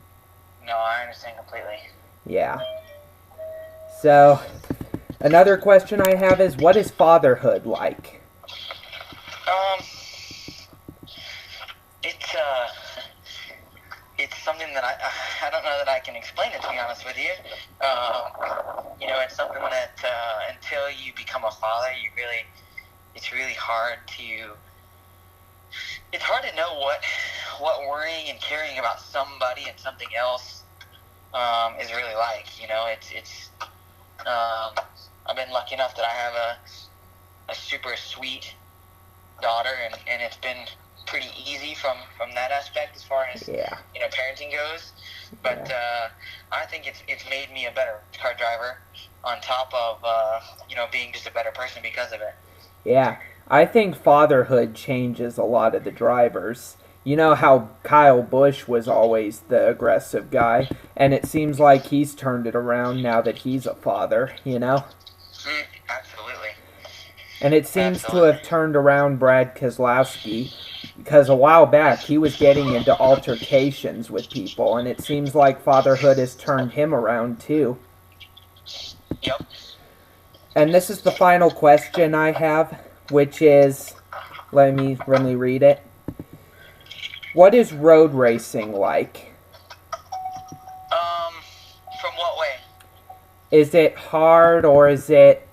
No, I understand completely. Yeah. So, another question I have is, what is fatherhood like? It's something that I don't know that I can explain it, to be honest with you. It's something that until you become a father, it's really hard to. It's hard to know what worrying and caring about somebody and something else is really like. I've been lucky enough that I have a super sweet daughter, and it's been pretty easy from that aspect as far as parenting goes. But I think it's made me a better car driver on top of being just a better person because of it. Yeah, I think fatherhood changes a lot of the drivers. You know how Kyle Busch was always the aggressive guy, and it seems like he's turned it around now that he's a father, you know? Absolutely. And it seems to have turned around Brad Keselowski, because a while back he was getting into altercations with people, and it seems like fatherhood has turned him around too. Yep. And this is the final question I have, which is, let me read it. What is road racing like? From what way? Is it hard or is it,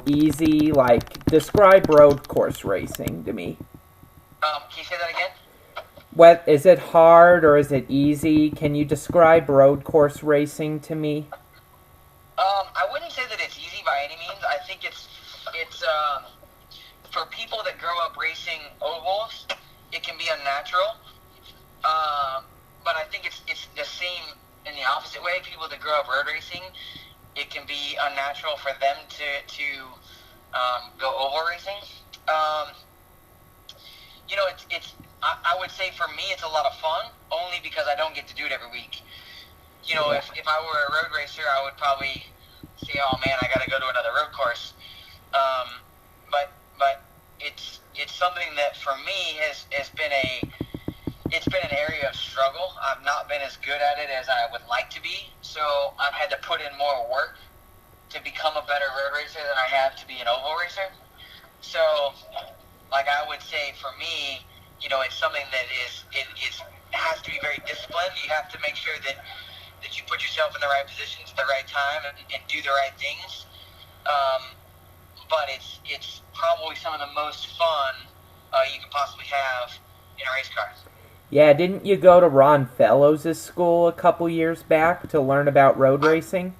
easy? Like, describe road course racing to me. Can you say that again? What, is it hard or is it easy? Can you describe road course racing to me? I wouldn't say that it's easy by any means. I think it's for people that grow up racing ovals, it can be unnatural. But I think it's the same in the opposite way. People that grow up road racing, it can be unnatural for them to go oval racing. I would say for me it's a lot of fun, only because I don't get to do it every week. If I were a road racer, I would probably say, oh man, I got to go to another road course. But it's something that for me has been an area of struggle. I've not been as good at it as I would like to be, so I've had to put in more work to become a better road racer than I have to be an oval racer. So, like I would say, for me, it's something that has to be very disciplined. You have to make sure that you put yourself in the right positions at the right time and do the right things. But it's probably some of the most fun you can possibly have in a race car. Yeah, didn't you go to Ron Fellows' school a couple years back to learn about road racing?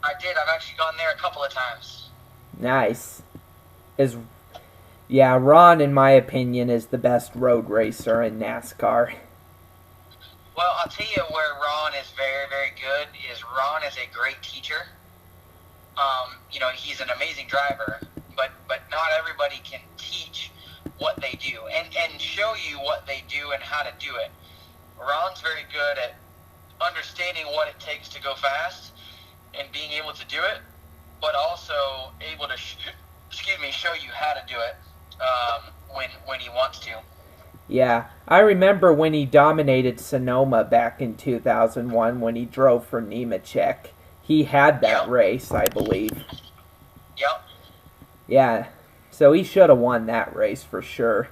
I did. I've actually gone there a couple of times. Nice. Ron, in my opinion, is the best road racer in NASCAR. Well, I'll tell you where Ron is very, very good is Ron is a great teacher. He's an amazing driver, but not everybody can teach what they do and show you what they do and how to do it. Ron's very good at understanding what it takes to go fast and being able to do it, but also able to show you how to do it when he wants to. Yeah, I remember when he dominated Sonoma back in 2001 when he drove for Nemechek. He had that race, I believe. Yep. Yeah, so he should have won that race for sure.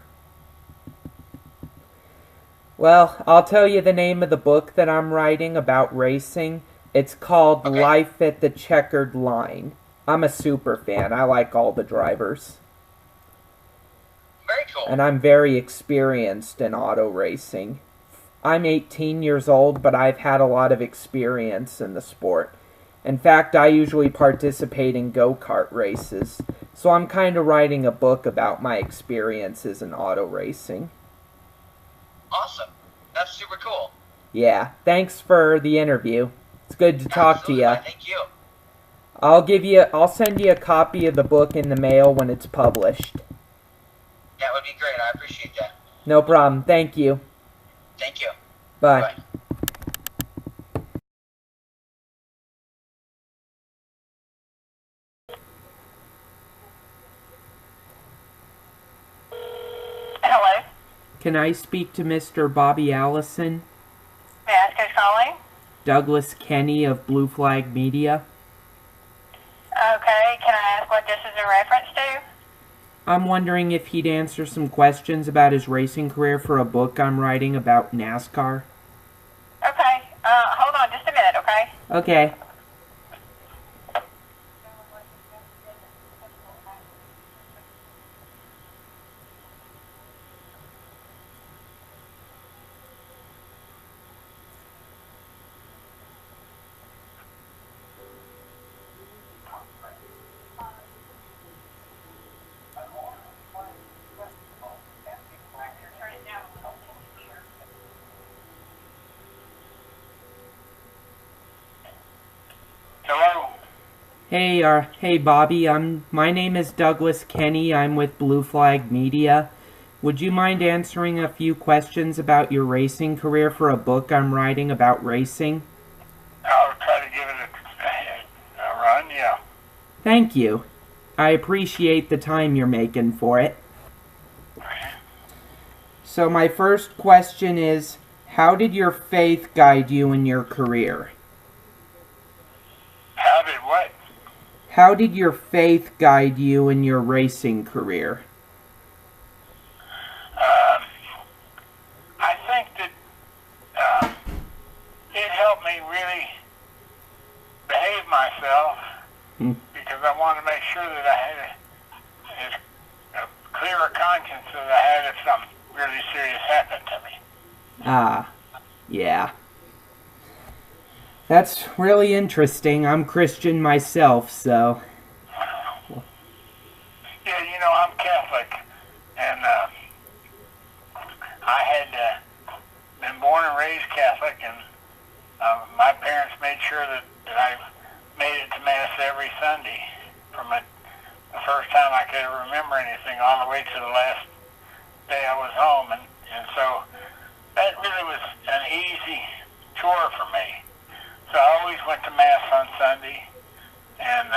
Well, I'll tell you the name of the book that I'm writing about racing. It's called Life at the Checkered Line. I'm a super fan. I like all the drivers. Very cool. And I'm very experienced in auto racing. I'm 18 years old, but I've had a lot of experience in the sport. In fact, I usually participate in go-kart races, so I'm kind of writing a book about my experiences in auto racing. Awesome. That's super cool. Yeah, thanks for the interview. It's good to talk to you. Thank you. I'll send you a copy of the book in the mail when it's published. That would be great. I appreciate that. No problem. Thank you. Thank you. Bye. Bye. Hello. Can I speak to Mr. Bobby Allison? May I ask who's calling? Douglas Kenney of Blue Flag Media. Okay, can I ask what this is in reference to? I'm wondering if he'd answer some questions about his racing career for a book I'm writing about NASCAR. Okay, hold on just a minute, okay? Okay. Hello? Hey Bobby, my name is Douglas Kenney. I'm with Blue Flag Media. Would you mind answering a few questions about your racing career for a book I'm writing about racing? I'll try to give it a run, yeah. Thank you. I appreciate the time you're making for it. So my first question is, how did your faith guide you in your career? How did what? How did your faith guide you in your racing career? I think that it helped me really behave myself because I wanted to make sure that I had a clearer conscience that I had if something really serious happened to me. Ah, yeah. That's really interesting. I'm Christian myself, so... Yeah, you know, I'm Catholic, and I had been born and raised Catholic, and my parents made sure that I made it to Mass every Sunday from the first time I could ever remember anything all the way to the last day I was home, and so that really was an easy chore for me. So I always went to Mass on Sunday, and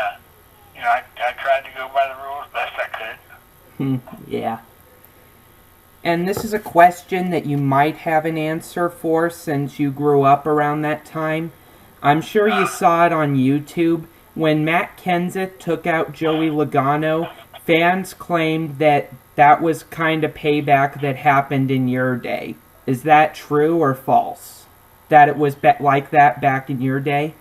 you know, I tried to go by the rules best I could. Yeah. And this is a question that you might have an answer for since you grew up around that time. I'm sure you saw it on YouTube. When Matt Kenseth took out Joey Logano, fans claimed that that was kind of payback that happened in your day. Is that true or false? That it was like that back in your day?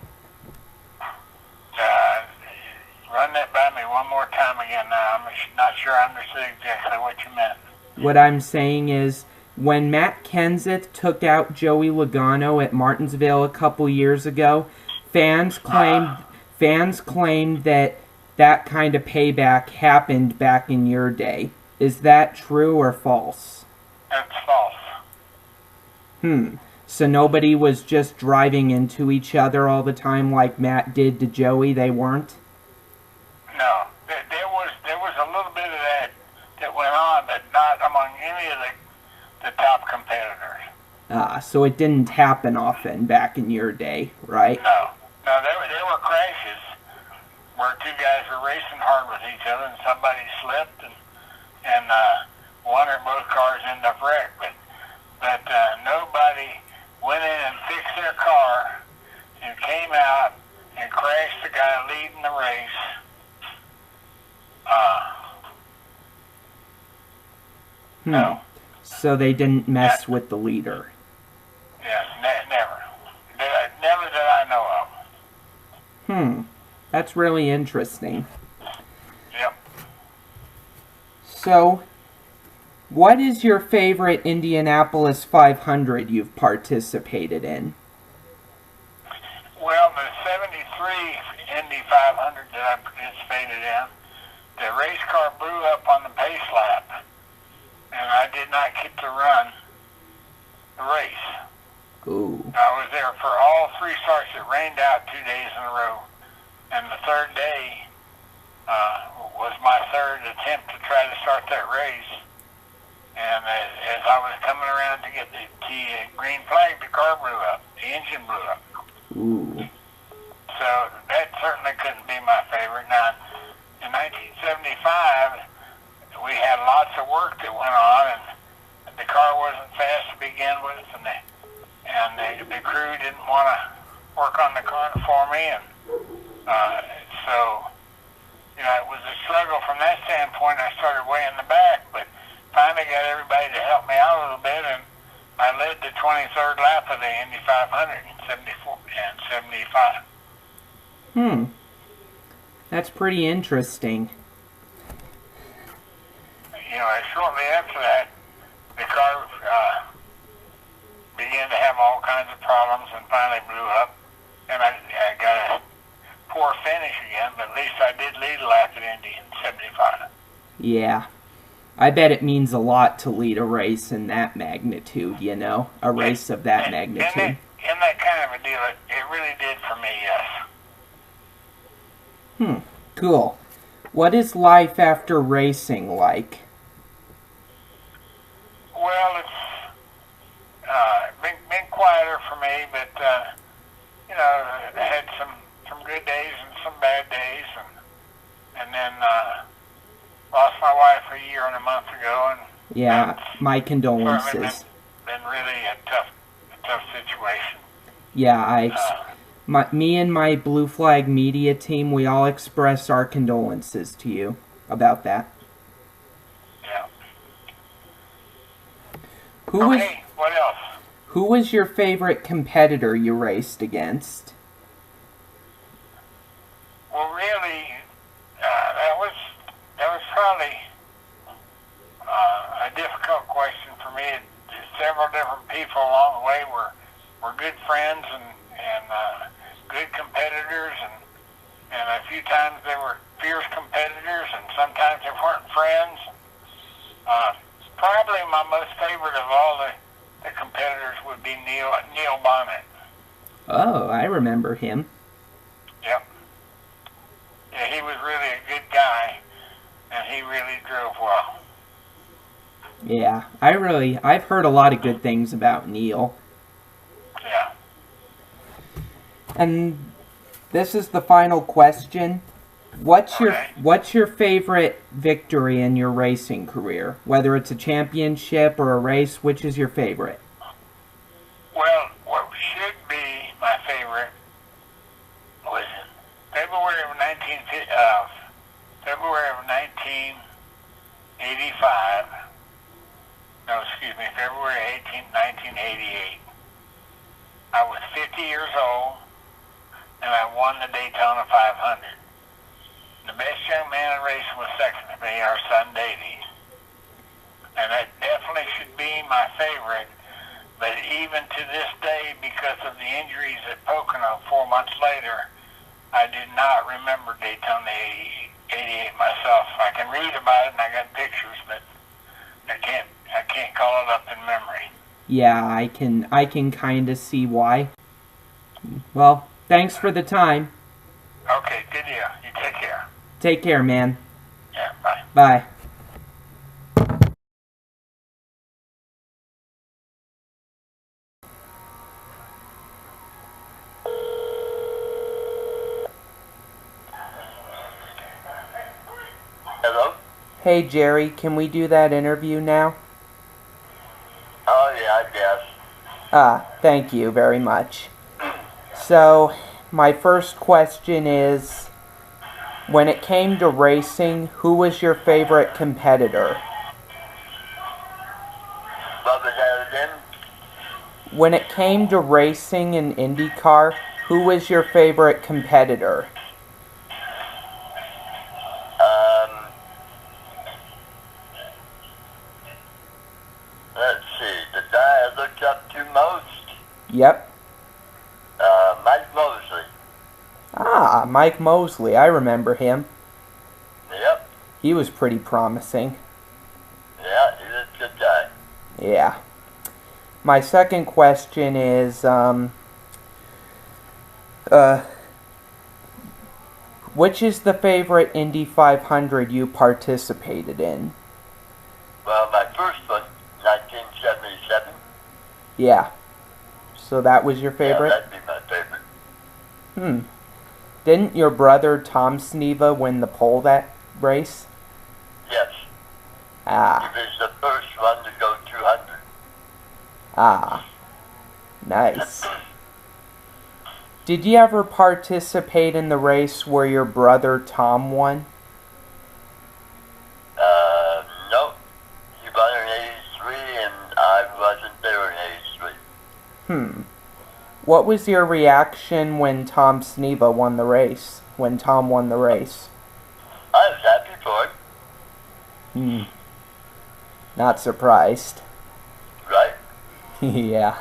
Run that by me one more time again now. I'm not sure I understood exactly what you meant. What I'm saying is, when Matt Kenseth took out Joey Logano at Martinsville a couple years ago, fans claimed that that kind of payback happened back in your day. Is that true or false? That's false. So nobody was just driving into each other all the time like Matt did to Joey? They weren't? No. There was a little bit of that went on, but not among any of the top competitors. So it didn't happen often back in your day, right? No. No, there were crashes where two guys were racing hard with each other and somebody slipped and one or both cars ended up wrecked. But nobody went in and fixed their car and came out and crashed the guy leading the race. No. So they didn't mess with the leader. Yeah, never. Never that I know of. That's really interesting. Yep. So, what is your favorite Indianapolis 500 you've participated in? Well, the 73 Indy 500 that I participated in, the race car blew up on the pace lap, and I did not get to run the race. Ooh. I was there for all three starts. It rained out 2 days in a row, and the third day was my third attempt to try to start that race. And as I was coming around to get the green flag, the car blew up. The engine blew up. Ooh. So that certainly couldn't be my favorite. Now, in 1975, we had lots of work that went on, and the car wasn't fast to begin with, and the crew didn't want to work on the car for me, and so you know, it was a struggle from that standpoint. I started way in the back, but finally got everybody to help me out a little bit, and I led the 23rd lap of the Indy 500 in 74 and 75. That's pretty interesting. You know, shortly after that, the car began to have all kinds of problems and finally blew up, and I got a poor finish again, but at least I did lead a lap at Indy in 75. Yeah. I bet it means a lot to lead a race in that magnitude, you know? A race of that magnitude. In that kind of a deal, it really did for me, yes. Cool. What is life after racing like? Well, it's been quieter for me, but you know, I had some good days and some bad days, and then lost my wife a year and a month ago, and Yeah, my it's condolences. been really a tough situation. Yeah, me and my Blue Flag Media team, we all express our condolences to you about that. Yeah. Okay, what else? Who was your favorite competitor you raced against? Well, really, that was probably a difficult question for me. Several different people along the way were good friends and good competitors, and a few times they were fierce competitors, and sometimes they weren't friends. Probably my most favorite of all the competitors would be Neil Bonnet. Oh, I remember him. Yep. Yeah, he was really a good guy, and he really drove well. Yeah, I've heard a lot of good things about Neil. Yeah. And this is the final question. What's your favorite victory in your racing career? Whether it's a championship or a race, which is your favorite? Well, what should be my favorite was February of 1985. No, excuse me, February 18th, 1988. I was 50 years old, and I won the Daytona 500. The best young man in racing was second to me, our son Davey. And that definitely should be my favorite. But even to this day, because of the injuries at Pocono 4 months later, I do not remember Daytona 88 myself. I can read about it and I got pictures, but I can't call it up in memory. Yeah, I can kind of see why. Well, thanks for the time. Okay, good deal. You take care. Take care, man. Yeah, bye. Bye. Hello? Hey, Jerry, can we do that interview now? Oh, yeah, I guess. Thank you very much. So, my first question is, when it came to racing, who was your favorite competitor? What was that again? When it came to racing in IndyCar, who was your favorite competitor? Let's see, the guy I looked up to most, Yep. Mike Mosley. Ah, Mike Mosley. I remember him. Yep, He was pretty promising. yeah, he's a good guy. Yeah. My second question is, which is the favorite Indy 500 you participated in? Well, my first one, 1977. Yeah. So that was your favorite? Yeah, that'd be my favorite. Didn't your brother Tom Sneva win the pole that race? Yes, Ah. he was the first one to go 200. Ah. Nice. Did you ever participate in the race where your brother Tom won? Nope. He won in 83 and I wasn't there in 83. What was your reaction when Tom Sneva won the race? When Tom won the race? I was happy for it, Not surprised. right? Yeah.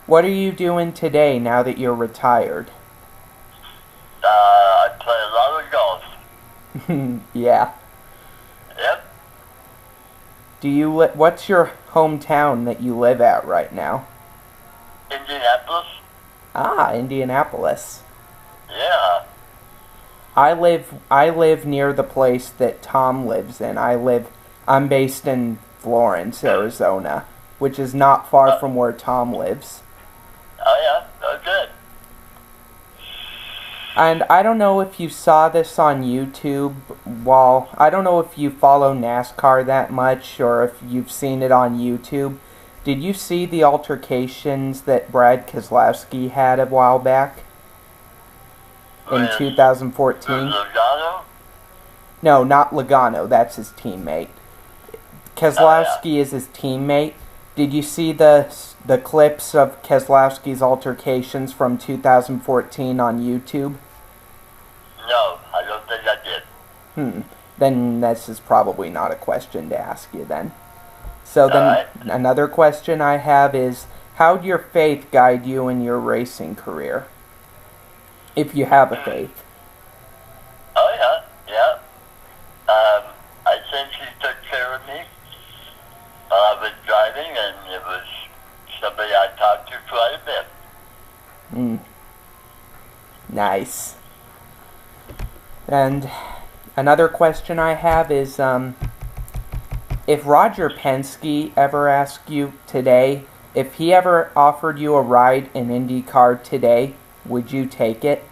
What are you doing today now that you're retired? I play a lot of golf. Yeah. Yep. What's your hometown that you live at right now? Indianapolis? Ah, Indianapolis. Yeah. I live near the place that Tom lives in. I'm based in Florence, Arizona, which is not far from where Tom lives. Oh, yeah? Oh, good. And I don't know if you saw this on YouTube. I don't know if you follow NASCAR that much or if you've seen it on YouTube. Did you see the altercations that Brad Keselowski had a while back? In 2014? Logano? No, not Logano. That's his teammate. Keselowski is his teammate. Did you see the clips of Keselowski's altercations from 2014 on YouTube? No, I don't think I did. Then this is probably not a question to ask you then. So then another question I have is, how'd your faith guide you in your racing career? If you have a faith. Oh, yeah. I think he took care of me while I was driving, and it was somebody I talked to quite a bit. Nice. And another question I have is, if Roger Penske ever asked you today, if he ever offered you a ride in IndyCar today, would you take it?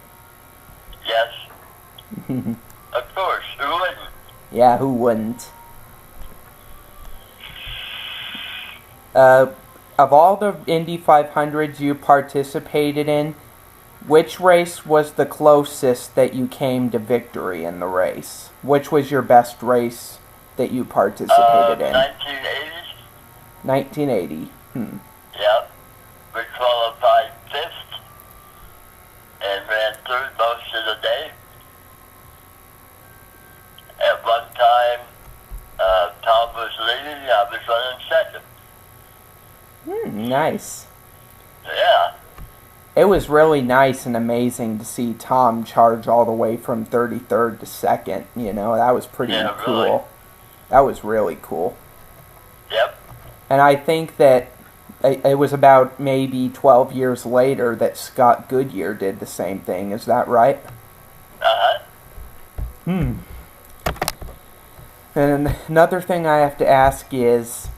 Yes. Of course. Who wouldn't? Yeah, who wouldn't? Of all the Indy 500s you participated in, which race was the closest that you came to victory in the race? Which was your best race that you participated in? 1980. 1980. Yep. We qualified 5th and ran third most of the day. At one time, Tom was leading, I was running second. Nice. Yeah. It was really nice and amazing to see Tom charge all the way from 33rd to 2nd. You know, that was pretty cool. Really. That was really cool. Yep. And I think that it was about maybe 12 years later that Scott Goodyear did the same thing. Is that right? Uh-huh. And another thing I have to ask is,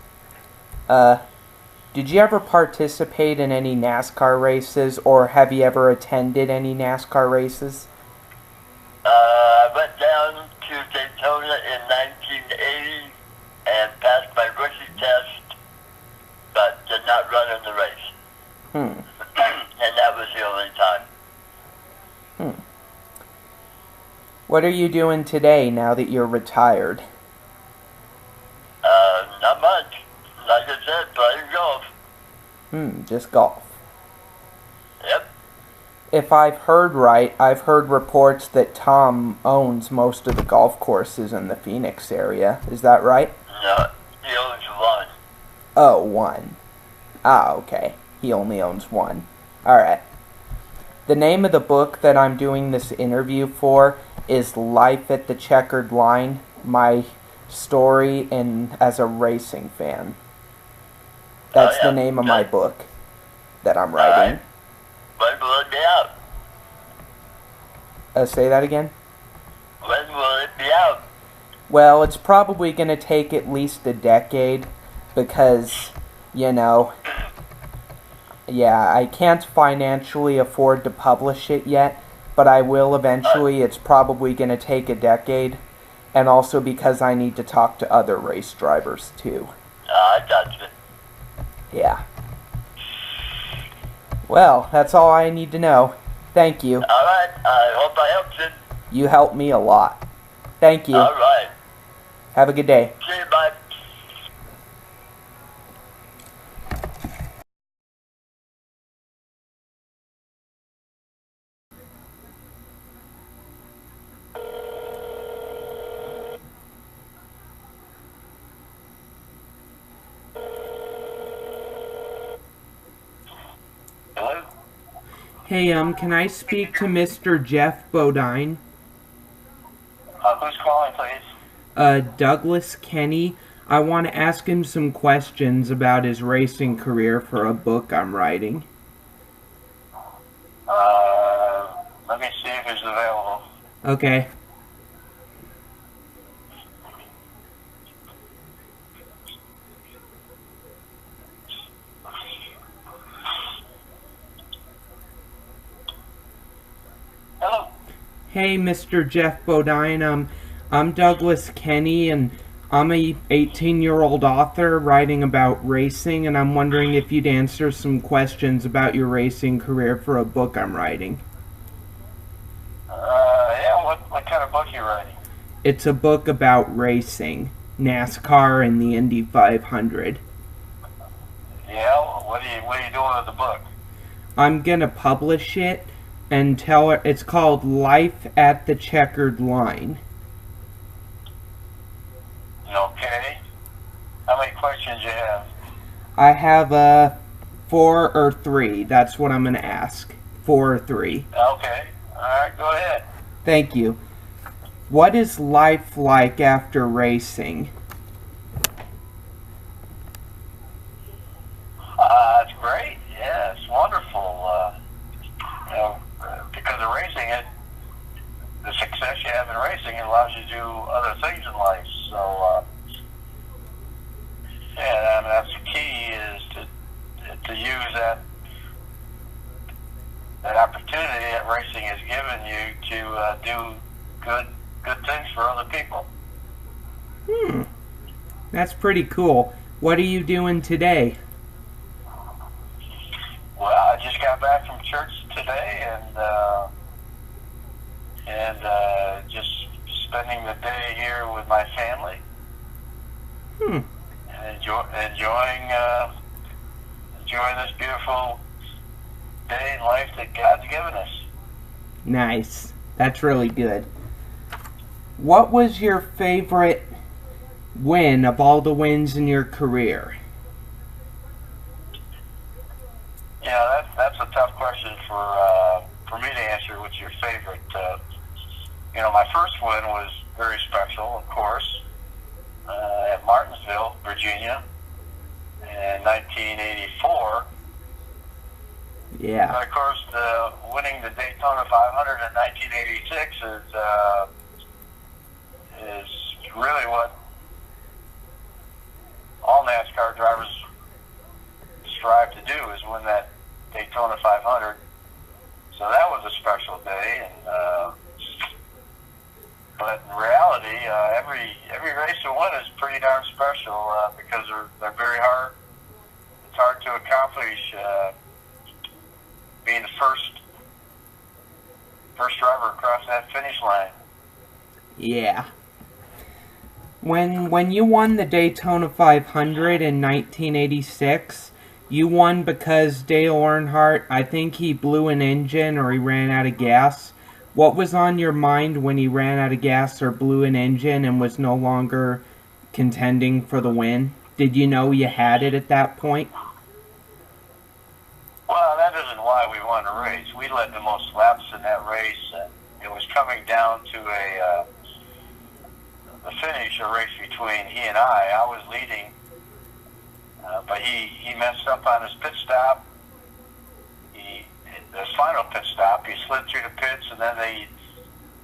did you ever participate in any NASCAR races, or have you ever attended any NASCAR races? I went down to Daytona in 1980 and passed my rookie test, but did not run in the race. And that was the only time. What are you doing today now that you're retired? Not much. Like I said, playing golf. Just golf. Yep. If I've heard right, I've heard reports that Tom owns most of the golf courses in the Phoenix area. Is that right? No, he owns one. Oh, one. Ah, okay. He only owns one. Alright. The name of the book that I'm doing this interview for is Life at the Checkered Line, My Story as a Racing Fan. That's the name of my book that I'm writing. When will it be out? Say that again? When will it be out? Well, it's probably going to take at least a decade because, I can't financially afford to publish it yet, but I will eventually. It's probably going to take a decade, and also because I need to talk to other race drivers too. I got you. Yeah. Well, that's all I need to know. Thank you. All right. I hope I helped you. You helped me a lot. Thank you. All right. Have a good day. See you. Bye. Hello? Hey, can I speak to Mr. Jeff Bodine? Who's calling, please? Douglas Kenney. I want to ask him some questions about his racing career for a book I'm writing. Let me see if he's available. Okay. Hey, Mr. Jeff Bodine. I'm Douglas Kenney, and I'm a 18-year-old author writing about racing, and I'm wondering if you'd answer some questions about your racing career for a book I'm writing. Yeah, what kind of book are you writing? It's a book about racing, NASCAR and the Indy 500. Yeah, what are you doing with the book? I'm gonna publish it and tell it. It's called Life at the Checkered Line. Okay. How many questions you have? I have 4 or 3. That's what I'm gonna ask. 4 or 3. Okay. All right, go ahead. Thank you. What is life like after racing? It's great. Yeah, it's wonderful. Because of racing, the success you have in racing, it allows you to do other things in life. So, yeah, I mean, that's the key is to use that opportunity that racing has given you to do good things for other people. That's pretty cool. What are you doing today? Well, I just got back from church today, and just spending the day here with my family, and enjoying this beautiful day in life that God's given us. Nice. That's really good. What was your favorite win of all the wins in your career? Yeah, that's a tough question for me to answer. What's your favorite? My first win was very special, of course, at Martinsville, Virginia, in 1984. Yeah. But of course, winning the Daytona 500 in 1986 is really what all NASCAR drivers strive to do, is win that Daytona 500. So that was a special day, but in reality, every race to win is pretty darn special because they're very hard. It's hard to accomplish being the first driver across that finish line. Yeah. When you won the Daytona 500 in 1986, you won because Dale Earnhardt, I think he blew an engine or he ran out of gas. What was on your mind when he ran out of gas or blew an engine and was no longer contending for the win? Did you know you had it at that point? Well, that isn't why we won the race. We led the most laps in that race, and it was coming down to the finish, a race between he and I. I was leading, but he messed up on his pit stop. His final pit stop, he slid through the pits, and then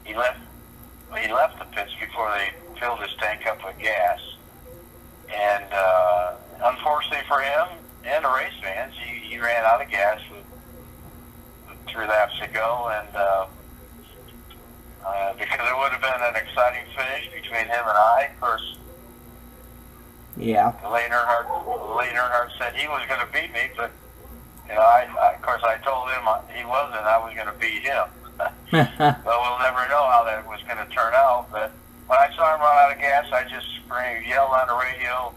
he left the pits before they filled his tank up with gas. And unfortunately for him and the race fans, he ran out of gas with 3 laps to go, and because it would have been an exciting finish between him and I, of course. Yeah. Lane Earnhardt said he was going to beat me, but of course I told him he wasn't. I was going to beat him. Well, we'll never know how that was going to turn out. But when I saw him run out of gas, I just yelled on the radio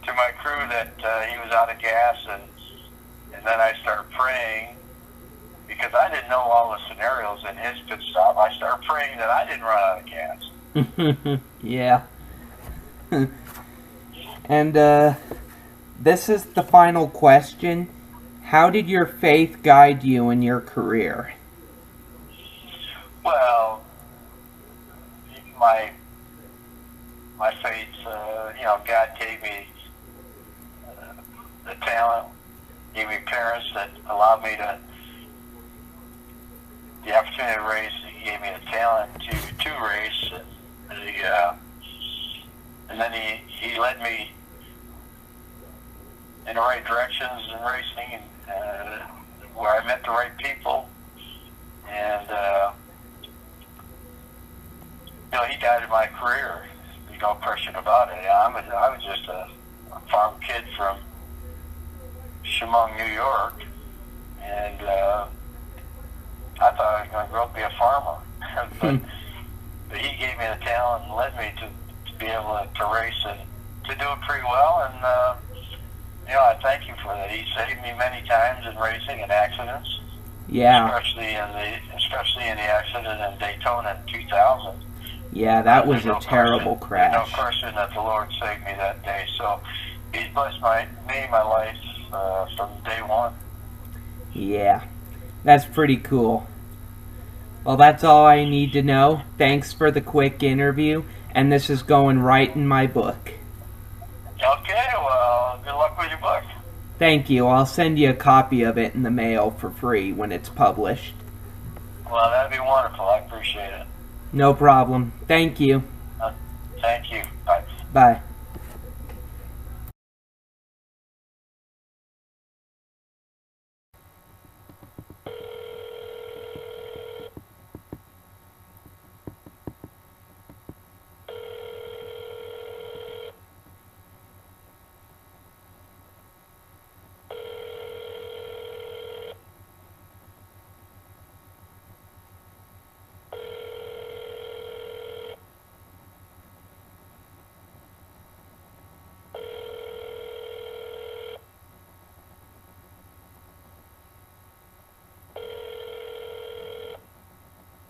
to my crew that he was out of gas, and then I started praying, because I didn't know all the scenarios in his pit stop. I started praying that I didn't run out of gas. Yeah. And this is the final question. How did your faith guide you in your career? Well, my faith, God gave me the talent, gave me parents that allowed me the opportunity to race. He gave me the talent to race, and then he led me in the right directions in racing, and where I met the right people, and he guided my career. There's no question about it. I was just a farm kid from Chemung, New York, and I thought I was going to grow up to be a farmer. but he gave me the talent and led me to be able to race and to do it pretty well. And I thank you for that. He saved me many times in racing and accidents. Yeah. Especially in the accident in Daytona in 2000. Yeah, that was a terrible crash. There's no question that the Lord saved me that day. So He's blessed my life from day one. Yeah, that's pretty cool. Well, that's all I need to know. Thanks for the quick interview, and this is going right in my book. Okay, well, good luck with your book. Thank you. I'll send you a copy of it in the mail for free when it's published. Well, that'd be wonderful. I appreciate it. No problem. Thank you. Thank you. Bye. Bye.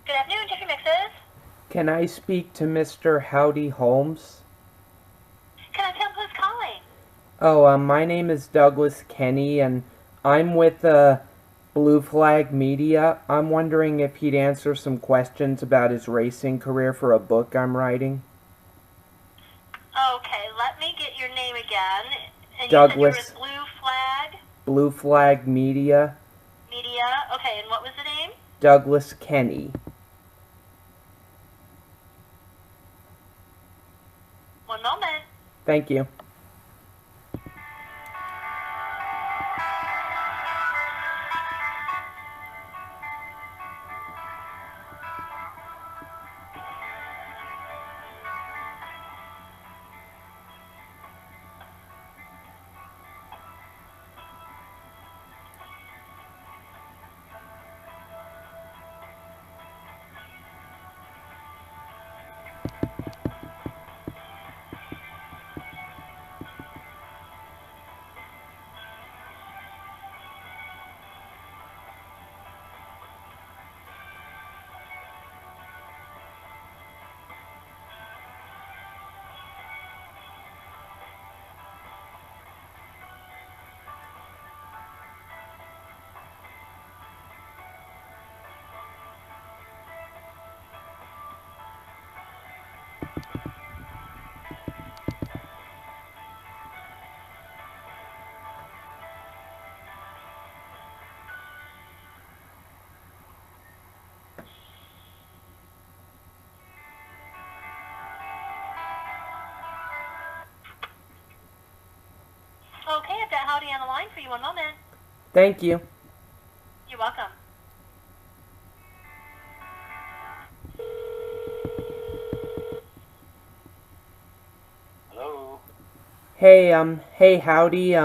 Good afternoon, Jiffy Mixes. Can I speak to Mr. Howdy Holmes? Can I tell him who's calling? Oh, my name is Douglas Kenney, and I'm with Blue Flag Media. I'm wondering if he'd answer some questions about his racing career for a book I'm writing. Okay, let me get your name again. And Douglas. You said you were with Blue Flag Blue Flag Media. Media. Okay, and what was the name? Douglas Kenney. One moment. Thank you. Okay, I've got Howdy on the line for you. One moment. Thank you. You're welcome. Hello. Hey, Howdy.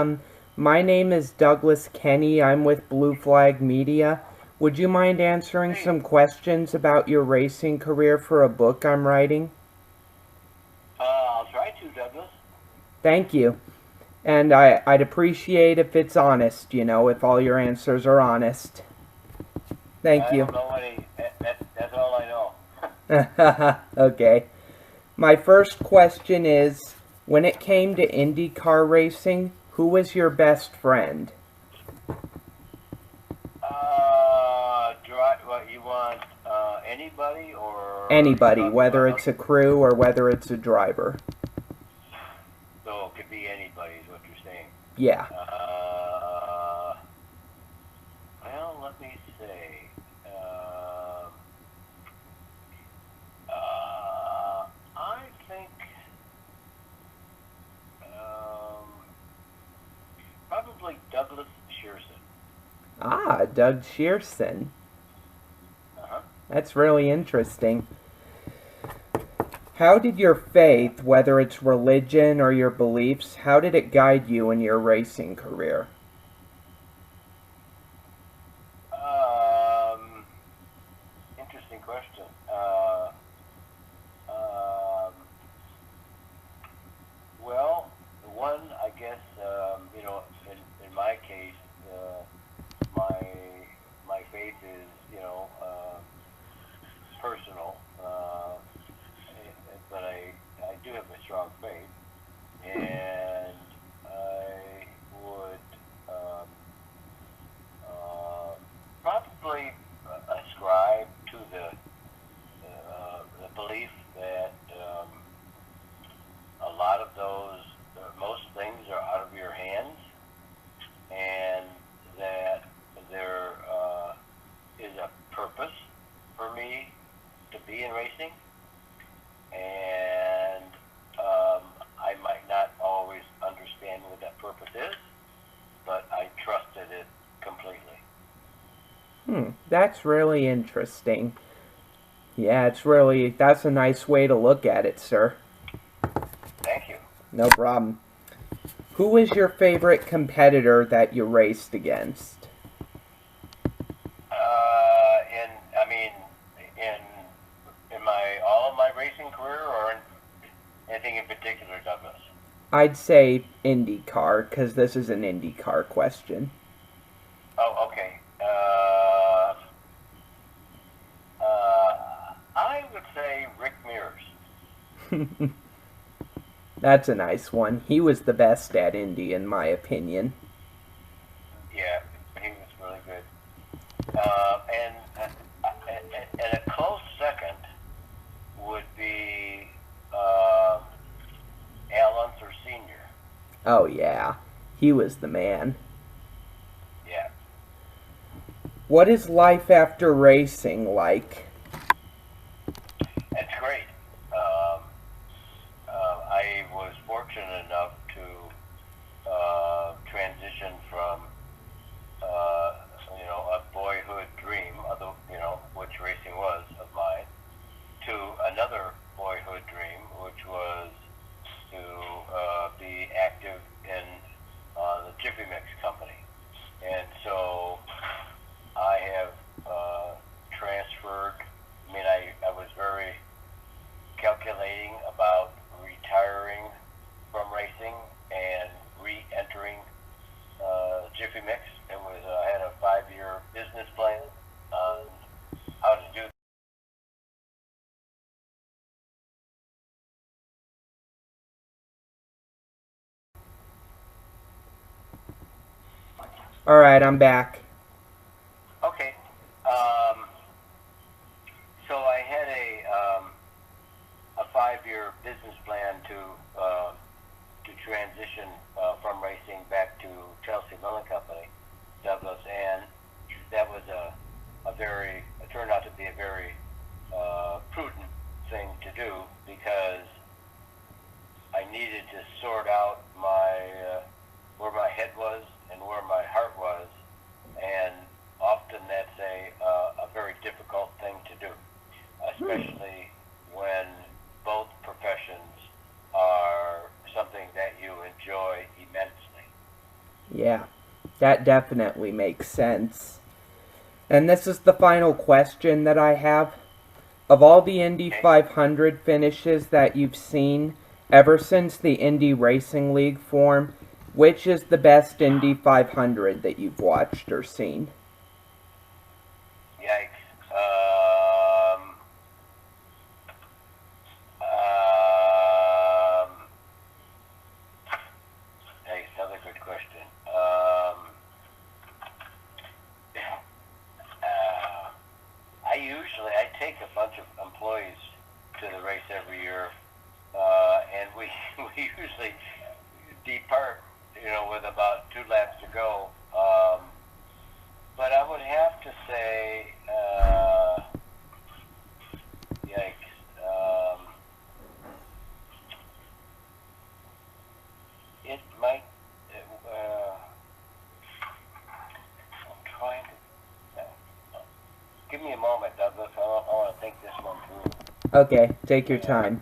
My name is Douglas Kenney. I'm with Blue Flag Media. Would you mind answering some questions about your racing career for a book I'm writing? I'll try to, Douglas. Thank you. And I'd appreciate if it's honest, if all your answers are honest. Thank you. I don't know any. That's all I know. Okay. My first question is, when it came to IndyCar racing, who was your best friend? What you want? Anybody or? Anybody, whether it's a crew or whether it's a driver. So it could be anybody, is what you're saying. Yeah. Well, let me say. I think probably Douglas Shearson. Ah, Doug Shearson. Uh-huh. That's really interesting. How did your faith, whether it's religion or your beliefs, how did it guide you in your racing career? Interesting question. Well, the one, I guess, in my case, my faith is, personal, but I do have a strong faith, and I would probably ascribe to the belief that a lot of those, most things are out of your hands, and that there is a purpose for me to be in racing, and I might not always understand what that purpose is, but I trusted it completely. That's really interesting. Yeah, that's a nice way to look at it, sir. Thank you. No problem. Who was your favorite competitor that you raced against? In my all of my racing career, or anything in particular, Douglas? I'd say IndyCar, because this is an IndyCar question. Oh, okay. I would say Rick Mears. That's a nice one. He was the best at Indy, in my opinion. Yeah, he was really good. And a close second would be Al Unser Sr. Oh, yeah. He was the man. Yeah. What is life after racing like? It's great. I was fortunate enough to transition from, a boyhood dream, which racing was of mine, to another boyhood dream, which was to be active in the Jiffy Mix company. And so I have transferred. I was very calculating about retiring from racing and re-entering Jiffy Mix. I had a 5-year business plan on how to do. Alright, I'm back. Okay. So I had a 5-year business plan to transition from racing back to Chelsea Millen Company, Douglas, and that was it turned out to be a very prudent thing to do, because I needed to sort out where my head was and where my heart was, and often that's a very difficult thing to do, especially when both professions are something that you enjoy immensely. Yeah, that definitely makes sense. And this is the final question that I have. Of all the Indy 500 finishes that you've seen ever since the Indy Racing League formed, which is the best Indy 500 that you've watched or seen? Yikes. Hey, another good question. I take a bunch of employees to the race every year, and we usually depart, with about 2 laps to go. But I would have to say, yikes. It might. I'm trying to. Give me a moment, Douglas. I want to think this one through. Okay, take your time.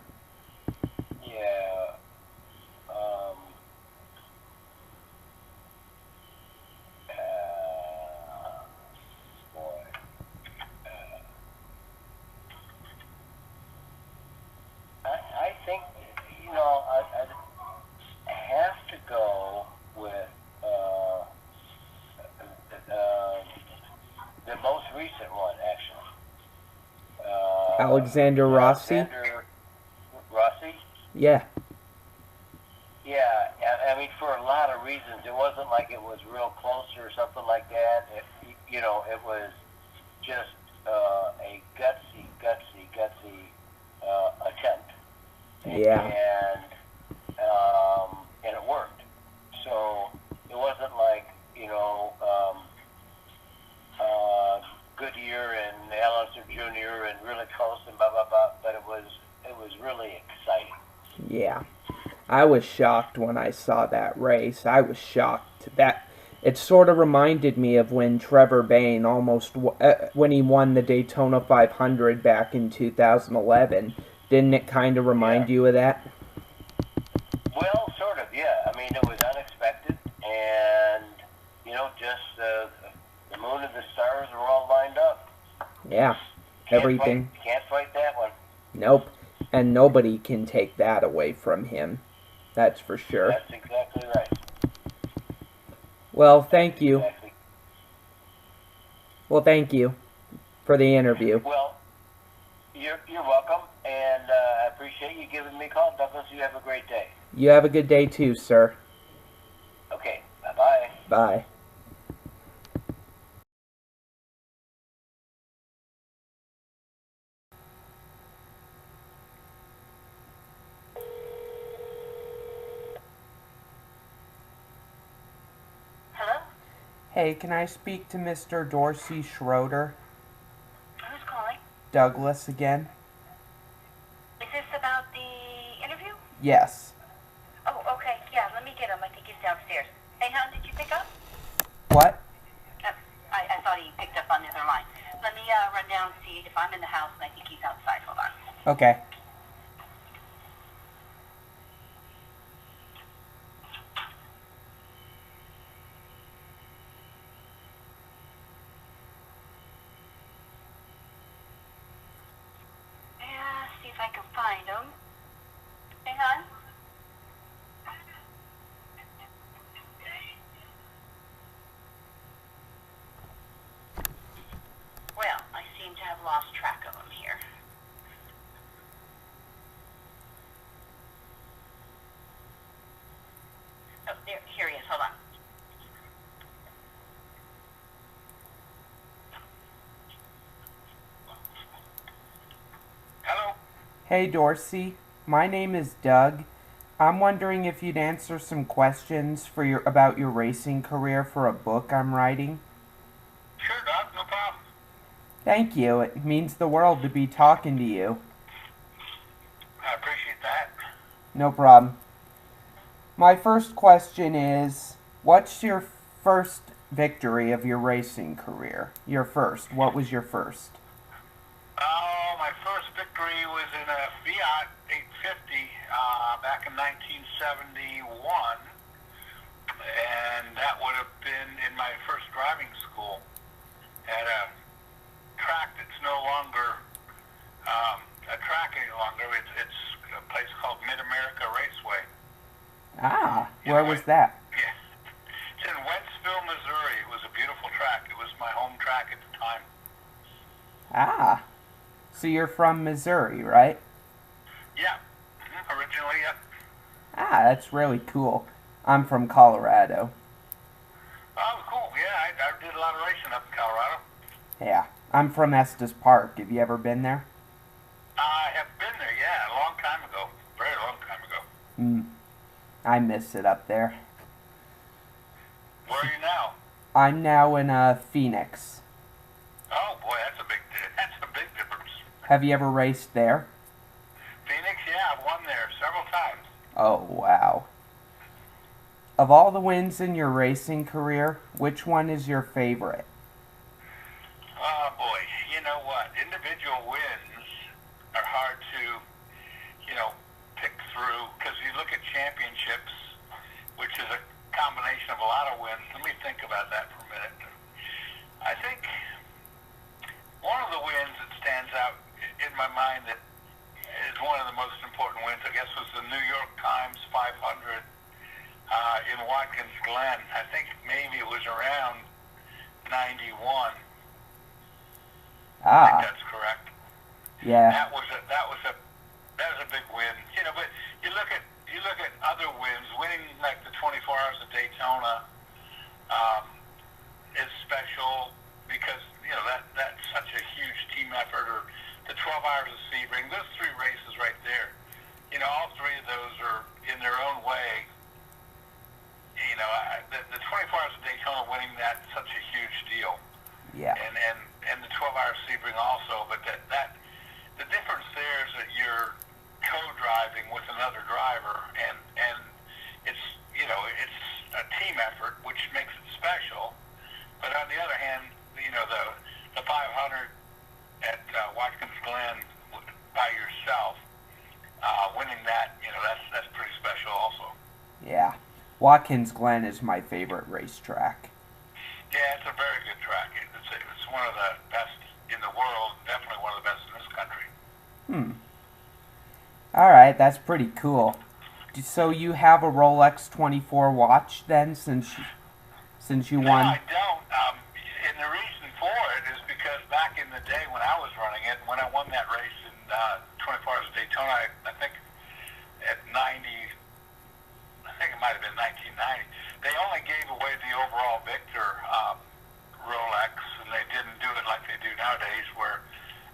Alexander Rossi? Alexander Rossi? Yeah. Yeah, I mean, for a lot of reasons. It wasn't like it was real close or something like that. It was just a gutsy attempt. Yeah. And it worked. So it wasn't like, Goodyear and Allister Jr. and really close and blah, blah, blah, but it was really exciting. Yeah. I was shocked when I saw that race. I was shocked. That it sort of reminded me of when Trevor Bayne when he won the Daytona 500 back in 2011. Didn't it kind of remind you of that? Well, sort of, yeah. I mean, it was unexpected, and just the moon and the stars were all lined up. Yeah. Everything. Can't fight that one. Nope. And nobody can take that away from him. That's for sure. That's exactly right. Well, thank you. Exactly. Well, thank you for the interview. Well, you're welcome, and I appreciate you giving me a call. Douglas, you have a great day. You have a good day too, sir. Okay, bye-bye. Bye. Hello? Hey, can I speak to Mr. Dorsey Schroeder? Who's calling? Douglas again? Is this about the interview? Yes. Oh, okay. Yeah, let me get him. I think he's downstairs. Hey, hon, did you pick up? What? I thought he picked up on the other line. Let me run down and see if I'm in the house, and I think he's outside. Hold on. Okay. Yeah, see if I can find him. Hey, hon? Well, I seem to have lost track of him here. Oh, here he is. Hold on. Hello? Hey, Dorsey. My name is Doug. I'm wondering if you'd answer some questions about your racing career for a book I'm writing. Sure, Doc, no problem. Thank you. It means the world to be talking to you. I appreciate that. No problem. My first question is, what's your first victory of your racing career? Your first. What was your first? Oh, my first victory was in a Fiat 850 back in 1971, and that would have been in my first driving school at a track that's no longer a track any longer. It's a place called Mid-America Raceway. Ah, where was that? Yeah. It's in Wentzville, Missouri. It was a beautiful track. It was my home track at the time. Ah, so you're from Missouri, right? Yeah. Originally, yeah. Ah, that's really cool. I'm from Colorado. Oh, cool. Yeah, I did a lot of racing up in Colorado. Yeah, I'm from Estes Park. Have you ever been there? I have been there, yeah, a long time ago. Very long time ago. I miss it up there. Where are you now? I'm now in Phoenix. Oh, boy, that's a big difference. Have you ever raced there? Phoenix, yeah, I've won there several times. Oh, wow. Of all the wins in your racing career, which one is your favorite? Oh, boy, you know what? Individual wins are hard to, pick through, because you look at championships, which is a combination of a lot of wins. Let me think about that for a minute. I think one of the wins that stands out in my mind that is one of the most important wins, I guess, was the New York Times 500 in Watkins Glen. I think maybe it was around 91. I think Ah, that's correct. Yeah. That was a big win. You know, but you look at other wins, winning like the 24 Hours of Daytona is special because that's such a huge team effort. Or the 12 Hours of Sebring, those three races right there. You know, all three of those are in their own way. You know, the 24 Hours of Daytona winning that's such a huge deal. Yeah. And the 12 Hours Sebring also, but that the difference there is that you're co-driving with another driver, and it's it's a team effort, which makes it special. But on the other hand, the 500 at Watkins Glen by yourself, winning that, that's pretty special also. Yeah. Watkins Glen is my favorite racetrack. Yeah, it's a very good track. It's one of the best in the world, definitely one of the best in this country. All right, that's pretty cool. So you have a Rolex 24 watch then, since you won? No, I don't. And the reason for it is because back in the day when I was running it, when I won that race in 24 Hours of Daytona, I think at 90, I think it might have been 1990, they only gave away the overall Victor Rolex, and they didn't do it like they do nowadays, where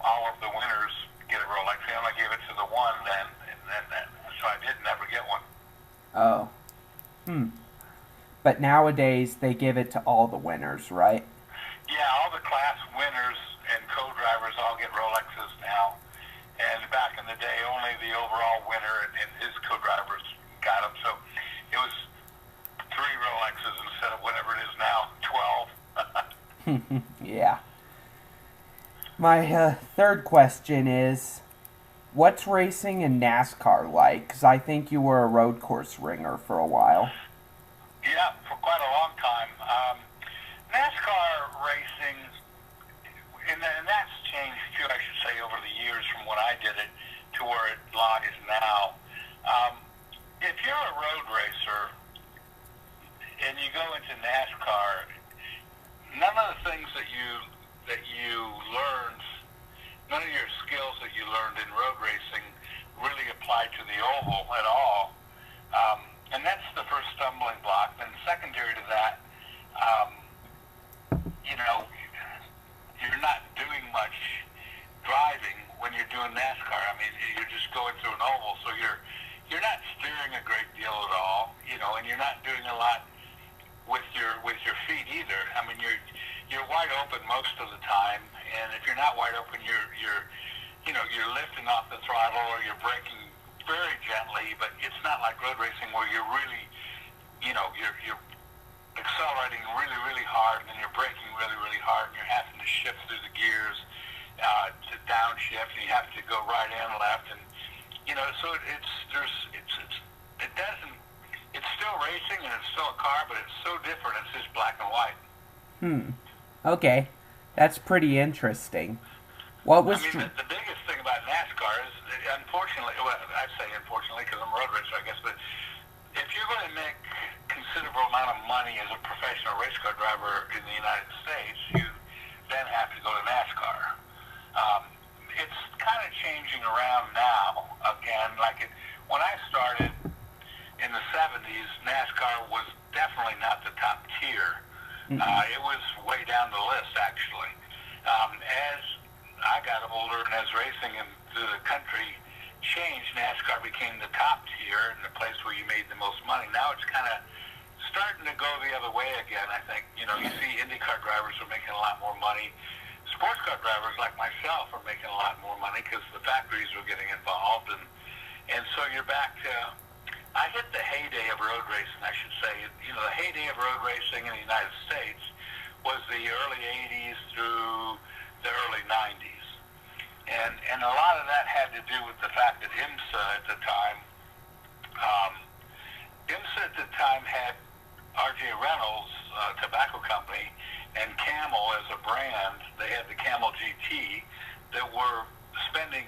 all of the winners get a Rolex. They only gave it to the one then, so I did never get one. Oh. But nowadays they give it to all the winners, right? Yeah, all the class winners and co-drivers all get Rolexes now. And back in the day, only the overall winner and his co-drivers got them. So it was 3 Rolexes instead of whatever it is now, 12. Yeah. My third question is, what's racing in NASCAR like? Because I think you were a road course ringer for a while. Yeah, for quite a long time. NASCAR racing, and that's changed too, I should say, over the years from when I did it to where it lies now. If you're a road racer and you go into NASCAR, none of the things that you learned, none of your skills that you learned in road racing really apply to the oval at all. And that's the first stumbling block. Then secondary to that, you're not doing much driving when you're doing NASCAR. I mean, you're just going through an oval, so you're not steering a great deal at all, and you're not doing a lot with your feet either. I mean, you're wide open most of the time, and if you're not wide open, you're lifting off the throttle or you're braking very gently. But it's not like road racing where you're really, you're accelerating really, really hard, and then you're braking really, really hard, and you're having to shift through the gears to downshift, and you have to go right and left, and so it's still racing and it's still a car, but it's so different. It's just black and white. Okay, that's pretty interesting. What was the biggest thing about NASCAR is, unfortunately, well, I say unfortunately because I'm a road racer, I guess, but if you're going to make considerable amount of money as a professional race car driver in the United States, you then have to go to NASCAR. It's kind of changing around now again. When I started in the 70s, NASCAR was definitely not the top tier. It was way down the list, actually. As I got older and as racing in the country changed, NASCAR became the top tier and the place where you made the most money. Now it's kind of starting to go the other way again, I think. You see IndyCar drivers are making a lot more money. Sports car drivers like myself are making a lot more money because the factories are getting involved. And so you're back to, I hit the heyday of road racing, I should say. The heyday of road racing in the United States was the early 80s through the early 90s. And a lot of that had to do with the fact that IMSA at the time had R.J. Reynolds Tobacco Company and Camel as a brand. They had the Camel GT that were spending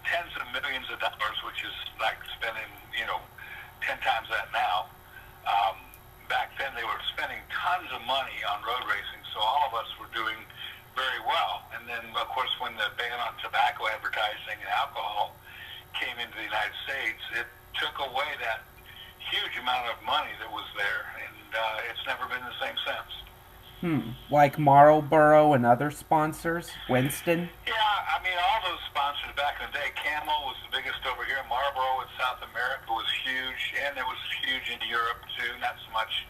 tens of millions of dollars, which is like spending, 10 times that now. Back then they were spending tons of money on road racing, so all of us were doing very well. And then, of course, when the ban on tobacco advertising advertising and alcohol came into the United States, it took away that huge amount of money that was there, and it's never been the same since. Like Marlboro and other sponsors? Winston? Yeah, I mean, all those sponsors back in the day. Camel was the biggest over here. Marlboro in South America was huge, and it was huge in Europe, too. Not so much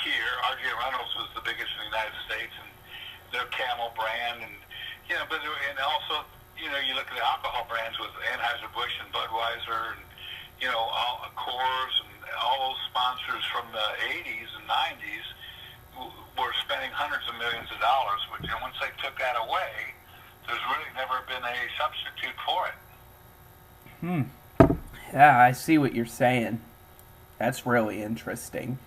here. R.J. Reynolds was the biggest in the United States, and their Camel brand. And, you know, and also, you know, you look at the alcohol brands with Anheuser-Busch and Budweiser and, you know, Coors and all those sponsors from the 80s and 90s were spending hundreds of millions of dollars. But, you know, once they took that away, there's really never been a substitute for it. Yeah, I see what you're saying. That's really interesting.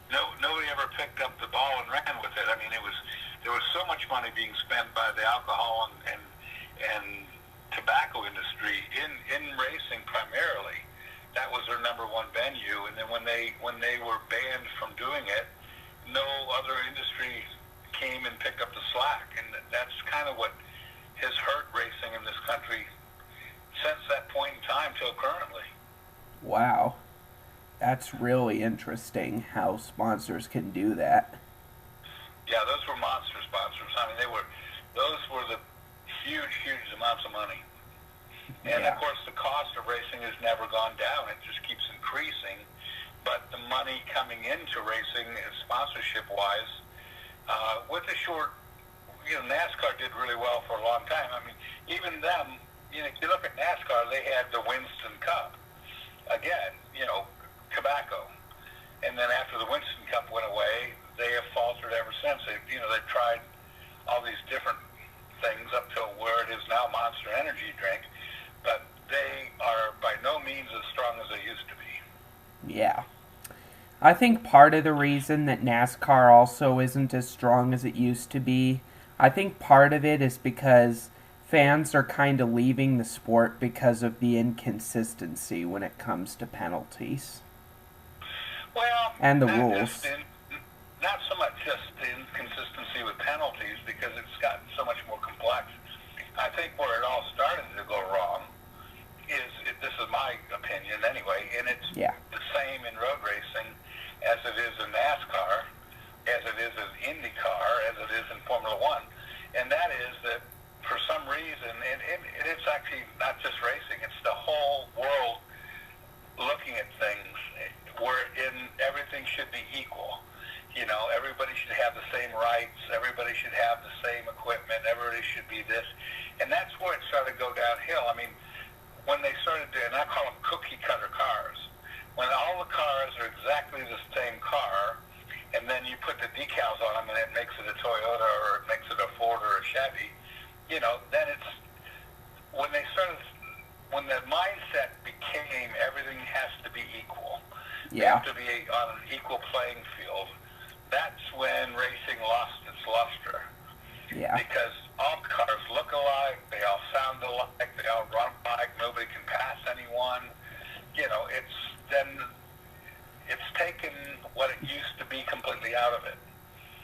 Nobody ever picked up the ball and ran with it. I mean, there was so much money being spent by the alcohol and tobacco industry in racing primarily. That was their number one venue. And then when they were banned from doing it, no other industry came and picked up the slack. And that's kind of what has hurt racing in this country since that point in time till currently. Wow. That's really interesting how sponsors can do that. Yeah, those were monster sponsors. I mean, those were the huge amounts of money. And of course, the cost of racing has never gone down. It just keeps increasing. But the money coming into racing, sponsorship-wise, with the short, you know, NASCAR did really well for a long time. I mean, even them, you know, if you look at NASCAR, they had the Winston Cup. Again, you know, tobacco. And then after the Winston Cup went away, they have faltered ever since. They've tried all these different things up to where it is now, Monster Energy drink, but they are by no means as strong as they used to be. Yeah. I think part of the reason that NASCAR also isn't as strong as it used to be, I think part of it is because fans are kind of leaving the sport because of the inconsistency when it comes to penalties. Well, and the rules. Not so much just the inconsistency with penalties, because it's gotten so much more complex. I think where it all started to go wrong this is my opinion anyway, and it's the same in road racing as it is in NASCAR, as it is in IndyCar, as it is in Formula One, and that is that for some reason, and it's actually not just racing, it's the whole world looking at things wherein everything should be equal. You know, everybody should have the same rights, everybody should have the same equipment, everybody should be this, and that's where it started to go downhill. I mean, when they started to, and I call them cookie cutter cars, when all the cars are exactly the same car, and then you put the decals on them and it makes it a Toyota or it makes it a Ford or a Chevy, you know, then it's, when the mindset became everything has to be equal, you have to be on an equal playing field, that's when racing lost its luster. Yeah. Because all cars look alike, they all sound alike, they all run alike, nobody can pass anyone. You know, it's taken what it used to be completely out of it.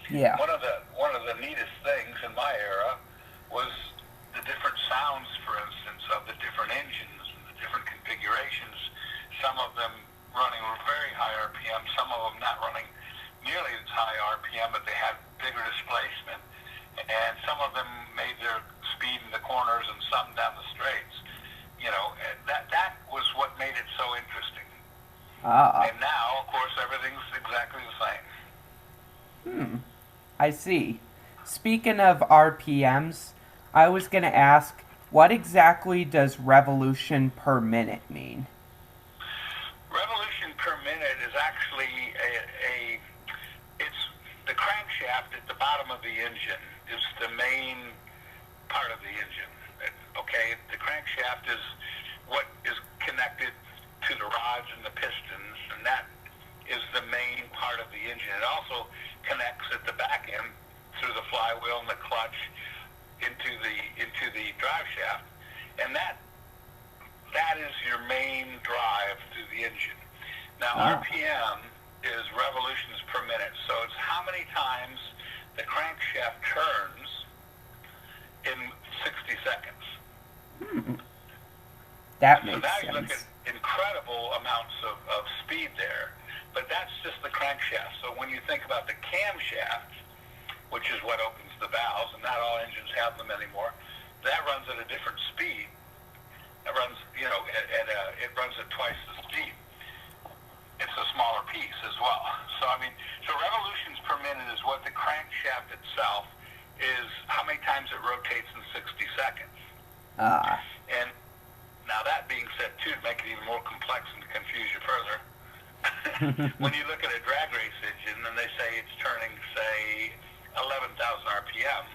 Yeah. One of the neatest things in my era was the different sounds, for instance, of the different engines and the different configurations. Some of them running very high RPM, some of them not running nearly as high RPM, but they had bigger displacement. And some of them made their speed in the corners and some down the straights. You know, that was what made it so interesting. And now, of course, everything's exactly the same. I see. Speaking of RPMs, I was going to ask, what exactly does revolution per minute mean? Revolution per minute is actually it's the crankshaft at the bottom of the engine is the main part of the engine. Okay, the crankshaft is what is connected to the rods and the pistons, and that is the main part of the engine. It also connects at the back end through the flywheel and the clutch into the drive shaft, and that is your main drive through the engine. Now, RPM is revolutions per minute, so it's how many times the crankshaft turns in 60 seconds. That So makes now you look sense. at incredible amounts of speed there, but that's just the crankshaft. So when you think about the camshaft, which is what opens the valves, and not all engines have them anymore, that runs at a different speed. It runs, it runs at twice the speed. It's a smaller piece as well. So I mean, so revolutions per minute is what the crankshaft itself is, how many times it rotates in 60 seconds. Ah. And now that being said, too, to make it even more complex and to confuse you further, when you look at a drag race engine and they say it's turning, say, 11,000 RPM,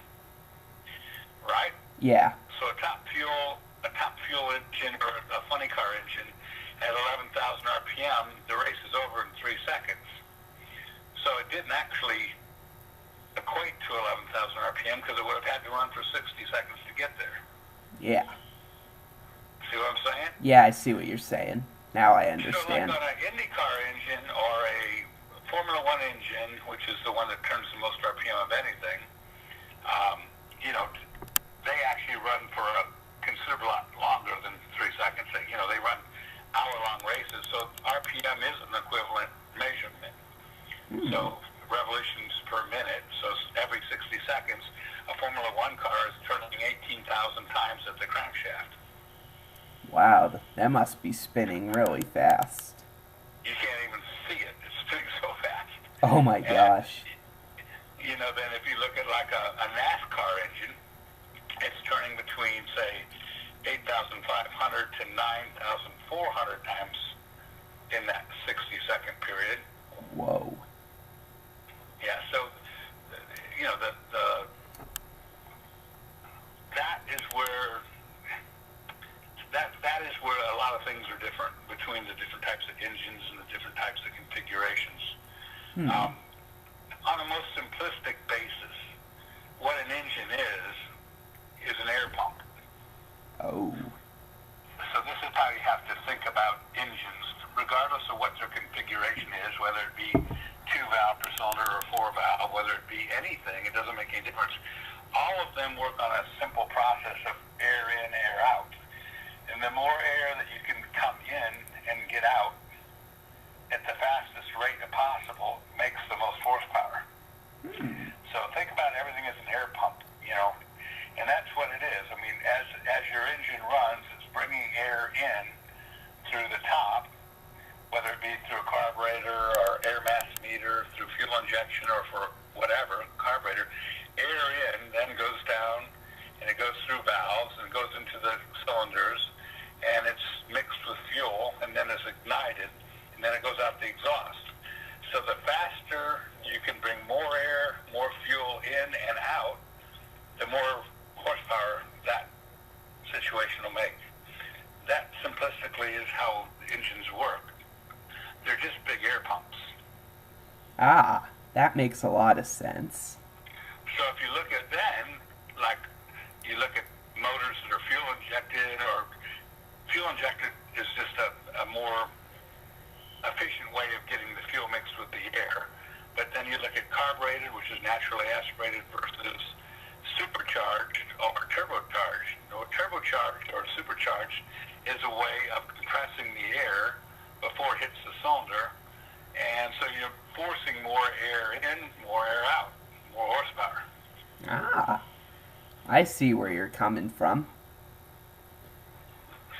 right? Yeah. So a top fuel engine or a funny car engine at 11,000 RPM, the race is over in 3 seconds. So it didn't actually equate to 11,000 RPM because it would have had to run for 60 seconds to get there. Yeah. See what I'm saying? Yeah, I see what you're saying. Now I So like understand. on an IndyCar engine or a Formula One engine, which is the one that turns the most RPM of anything, they actually run for a considerable lot longer than 3 seconds. They run hour-long races, so RPM is an equivalent measurement. So revolutions per minute, so every 60 seconds, a Formula One car is turning 18,000 times at the crankshaft. Wow, that must be spinning really fast. You can't even see it. It's spinning so fast. Oh my And, gosh. then if you look at like a NASCAR engine, it's turning between, say, 8,500 to 9,400 times in that 60-second period. Whoa. Yeah, so, that is where a lot of things are different between the different types of engines and the different types of configurations. On a most simplistic basis, what an engine is an air pump. Oh. So this is how you have to think about engines, regardless of what their configuration is, whether it be 2-valve per cylinder or 4-valve, whether it be anything, it doesn't make any difference. All of them work on a simple process of air in, air out. And the more air that you can come in and get out at the fastest rate possible makes the most horsepower. So think about everything as an air pump, and that's what it is. I mean, as your engine runs, it's bringing air in through the top, whether it be through a carburetor or air mass meter, through fuel injection or for whatever, carburetor. Air in then goes down, and it goes through valves, and it goes into the cylinders, and it's mixed with fuel, and then it's ignited, and then it goes out the exhaust. So the faster you can bring more air, more fuel in and out, the more horsepower that situation will make. That simplistically is how engines work. They're just big air pumps. Ah, that makes a lot of sense. So if you look at them, like you look at motors that are fuel injected, or fuel injected is just a more efficient way of getting the fuel mixed with the air. But then you look at carbureted, which is naturally aspirated, versus supercharged or turbocharged. Turbocharged or supercharged is a way of compressing the air before it hits the cylinder, and so you're forcing more air in, more air out, more horsepower. Ah, I see where you're coming from.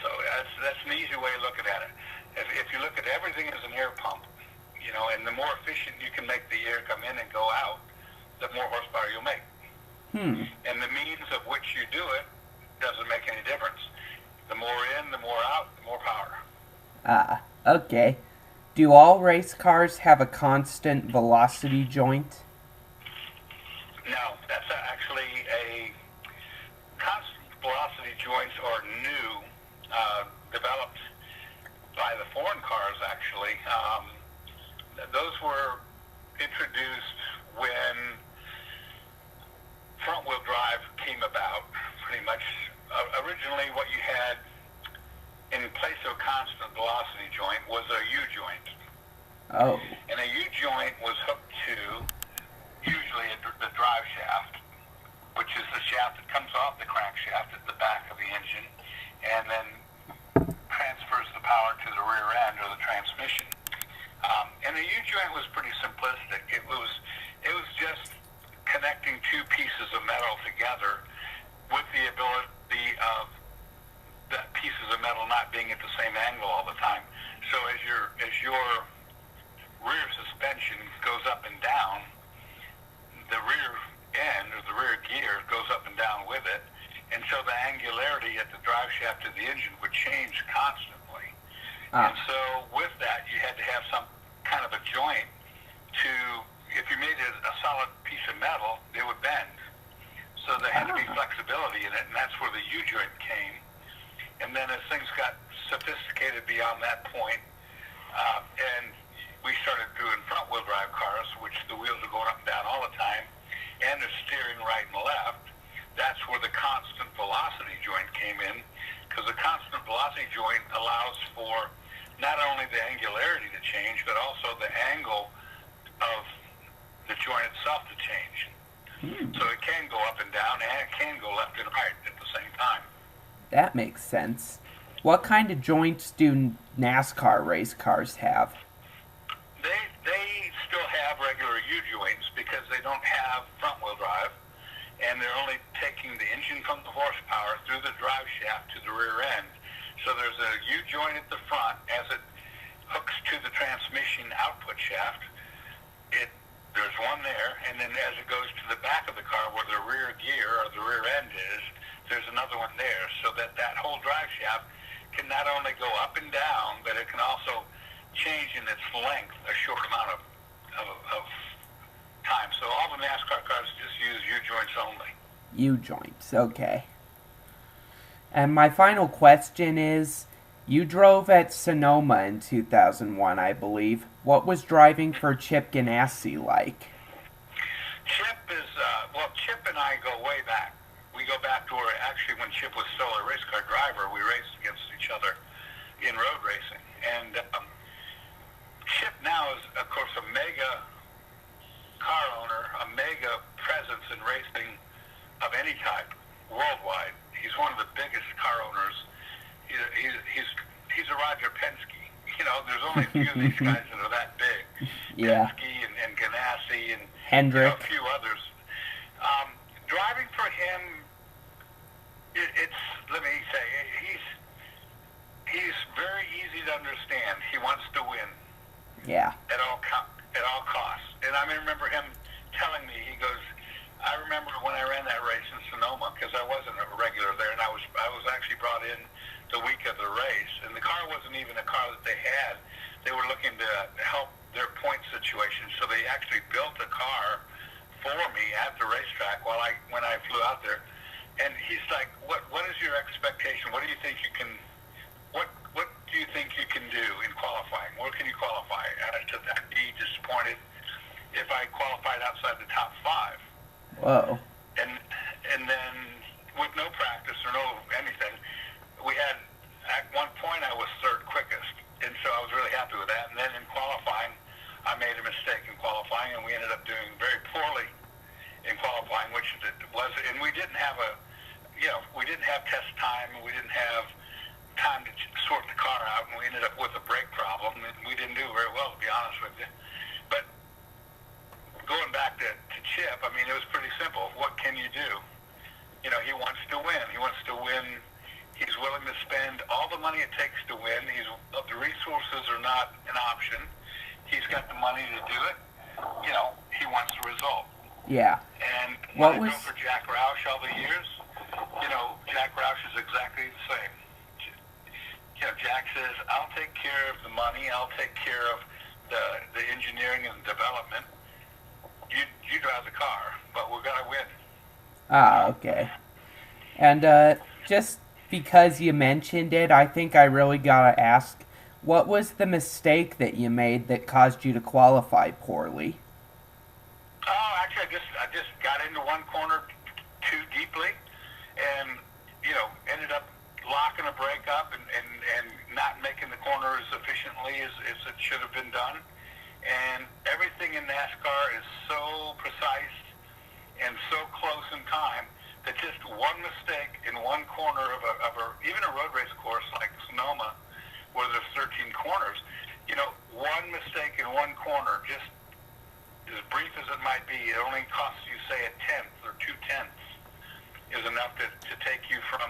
So that's an easy way of looking at it. If you look at everything as an air pump, and the more efficient you can make the air come in and go out, the more horsepower you'll make. And the means of which you do it doesn't make any difference. The more in, the more out, the more power. Ah, okay. Do all race cars have a constant velocity joint? No, that's actually a constant velocity joints are new, developed by the foreign cars, actually. Those were introduced when front-wheel drive came about, pretty much. Originally, what you had in place of a constant velocity joint was a U-joint. Oh. And a U-joint was hooked to, usually, the drive shaft, which is the shaft that comes off the crankshaft at the back of the engine, and then joint was pretty simplistic. It was just connecting two pieces of metal together with the ability of the pieces of metal not being at the same angle all the time. So as your rear suspension goes up and down, the rear end or the rear gear goes up and down with it, and so the angularity at the drive shaft of the engine would change constantly. And so with that, you had to have some kind of a joint to, if you made it a solid piece of metal, it would bend. So there had to be flexibility in it, and that's where the U-joint came. And then as things got sophisticated beyond that point, and we started doing front-wheel drive cars, which the wheels are going up and down all the time, and they're steering right and left, that's where the constant velocity joint came in, because the constant velocity joint allows for not only the angularity to change, but also the angle of the joint itself to change. So it can go up and down, and it can go left and right at the same time. That makes sense. What kind of joints do NASCAR race cars have? They still have regular U-joints because they don't have front-wheel drive, and they're only taking the engine from the horsepower through the drive shaft to the rear end. So there's a U-joint at the front as it hooks to the transmission output shaft. There's one there, and then as it goes to the back of the car where the rear gear or the rear end is, there's another one there, so that whole drive shaft can not only go up and down, but it can also change in its length a short amount of time. So all the NASCAR cars just use U-joints only. U-joints, okay. And my final question is, you drove at Sonoma in 2001, I believe. What was driving for Chip Ganassi like? Chip is, Chip and I go way back. We go back to where, actually, when Chip was still a race car driver, we raced against each other in road racing. And Chip now is, of course, a mega car owner, a mega presence in racing of any type worldwide. He's one of the biggest car owners. He's a Roger Penske. You know, there's only a few of these guys that are that big. Yeah. Penske and Ganassi and Hendrick. a few others. Driving for him, it's let me say, he's very easy to understand. He wants to win. Yeah. At all costs. And I remember him telling me, he goes, I remember when I ran that race in Sonoma, because I wasn't a regular there, and I was actually brought in the week of the race, and the car wasn't even a car that they had. They were looking to help their point situation, so they actually built a car for me at the racetrack when I flew out there. And he's like, what is your expectation? What do you think you can do in qualifying? Where can you qualify? And I said, I'd be disappointed if I qualified outside the top 5. Whoa. And then with no practice or no anything, we had, at one point I was third quickest, and so I was really happy with that. And then in qualifying, I made a mistake in qualifying, and we ended up doing very poorly in qualifying, which it was, and we didn't have test time, and we didn't have time to sort the car out, and we ended up with a brake problem, and we didn't do very well, to be honest with you. But going back to Chip, I mean, it was pretty simple. What can you do? You know, he wants to win. He wants to win. He's willing to spend all the money it takes to win. The resources are not an option. He's got the money to do it. You know, he wants the result. Yeah. And when I drove for Jack Roush all the years, you know, Jack Roush is exactly the same. You know, Jack says, I'll take care of the money. I'll take care of the engineering and development. You drive the car, but we're going to win. Ah, okay. And just because you mentioned it, I think I really gotta ask, what was the mistake that you made that caused you to qualify poorly? Oh, actually, I just got into one corner too deeply, and ended up locking a brake up and not making the corner as efficiently as it should have been done. And everything in NASCAR is so precise and so close in time that just one mistake in one corner of even a road race course like Sonoma, where there's 13 corners, one mistake in one corner, just as brief as it might be, it only costs you, say, a tenth or 2/10 is enough to take you from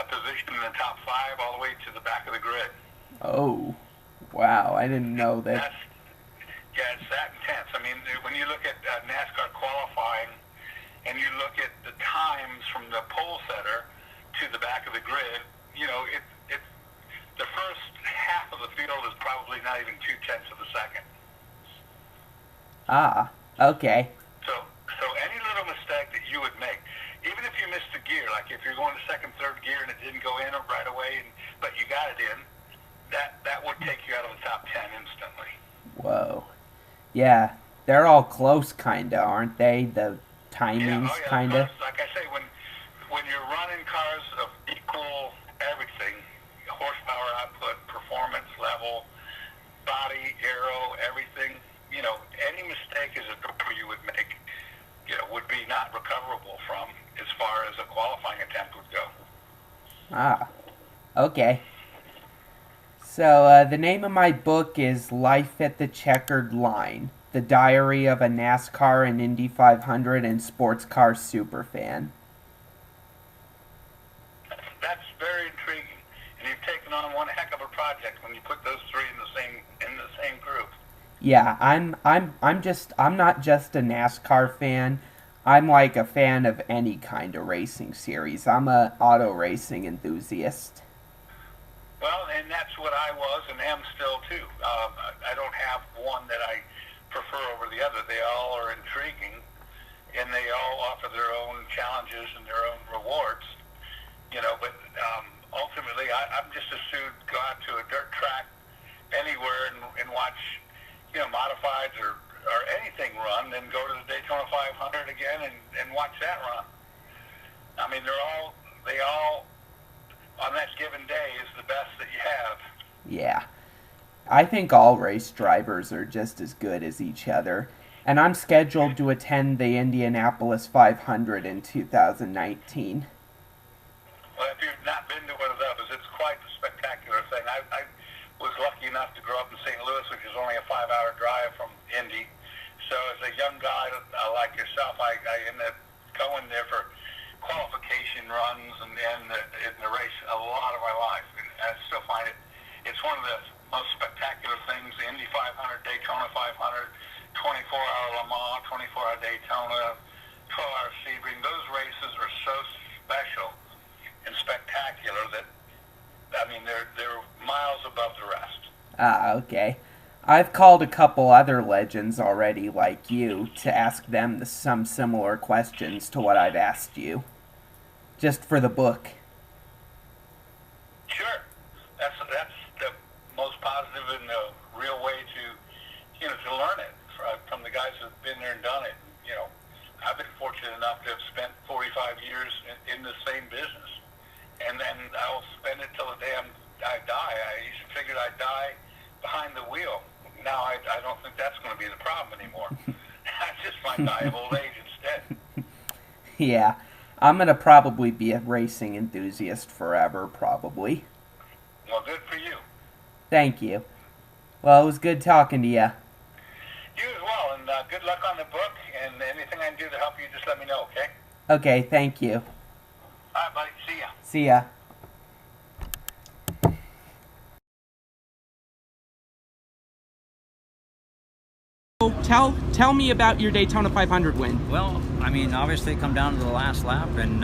a position in the top 5 all the way to the back of the grid. Oh, wow! I didn't know that. Yeah, it's that intense. I mean, when you look at NASCAR qualifying and you look at the times from the pole setter to the back of the grid, you know, the first half of the field is probably not even 2/10 of a second. Ah, okay. So any little mistake that you would make, even if you missed a gear, like if you're going to second, third gear and it didn't go in right away, but you got it in, that would take you out of the top 10 instantly. Whoa. Yeah, they're all close, kinda, aren't they? The timings, kinda. Like I say, when you're running cars of equal everything, horsepower output, performance level, body, aero, everything, you know, any mistake as a driver you would make, you know, would be not recoverable from as far as a qualifying attempt would go. Ah, okay. So, the name of my book is Life at the Checkered Line, the diary of a NASCAR and Indy 500 and sports car superfan. That's very intriguing, and you've taken on one heck of a project when you put those three in the same group. Yeah, I'm not just a NASCAR fan. I'm like a fan of any kind of racing series. I'm a auto racing enthusiast. Well, and that's what I was and am still too. I don't have one that I prefer over the other. They all are intriguing, and they all offer their own challenges and their own rewards. You know, but ultimately, I'm just as soon go out to a dirt track anywhere and watch, you know, modifieds or anything run, than go to the Daytona 500 again and watch that run. I mean, they all on that given day is the best that you have. Yeah. I think all race drivers are just as good as each other. And I'm scheduled to attend the Indianapolis 500 in 2019. Well, if you've not been to one of those, it's quite a spectacular thing. I was lucky enough to grow up in St. Louis, which is only a 5-hour drive from Indy. So as a young guy like yourself, I ended up going there for qualification runs and in the race a lot of my life. And I still find it's one of the most spectacular things, the Indy 500, Daytona 500, 24-hour Le Mans, 24-hour Daytona, 12-hour Sebring. Those races are so special and spectacular that, I mean, they're miles above the rest. Ah, okay. I've called a couple other legends already, like you, to ask them some similar questions to what I've asked you. Just for the book. Sure. That's the most positive and the real way to, you know, to learn it from the guys who've been there and done it. You know, I've been fortunate enough to have spent 45 years in the same business. And then I'll spend it till the day I die. I used to figure I'd die behind the wheel. Now I don't think that's going to be the problem anymore. I just might die of old age instead. Yeah, I'm going to probably be a racing enthusiast forever, probably. Well, good for you. Thank you. Well, it was good talking to you. You as well, and good luck on the book, and anything I can do to help you, just let me know, okay? Okay, thank you. All right, buddy. See ya. See ya. Tell me about your Daytona 500 win. Well, I mean, obviously, come down to the last lap, and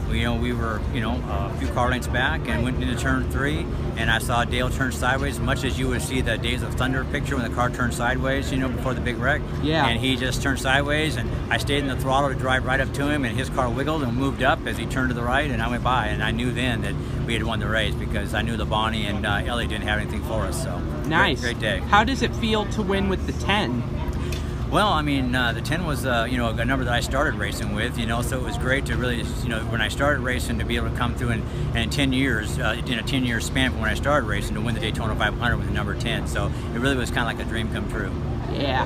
we were a few car lengths back, and went into turn 3, and I saw Dale turn sideways, much as you would see the Days of Thunder picture when the car turned sideways, before the big wreck. Yeah. And he just turned sideways, and I stayed in the throttle to drive right up to him, and his car wiggled and moved up as he turned to the right, and I went by, and I knew then that we had won the race because I knew the Bonnie and Ellie didn't have anything for us. So nice, great day. How does it feel to win with the 10? Well, I mean, the 10 was, a number that I started racing with, so it was great to really, when I started racing, to be able to come through in 10 years, in a 10-year span from when I started racing, to win the Daytona 500 with the number 10. So it really was kind of like a dream come true. Yeah.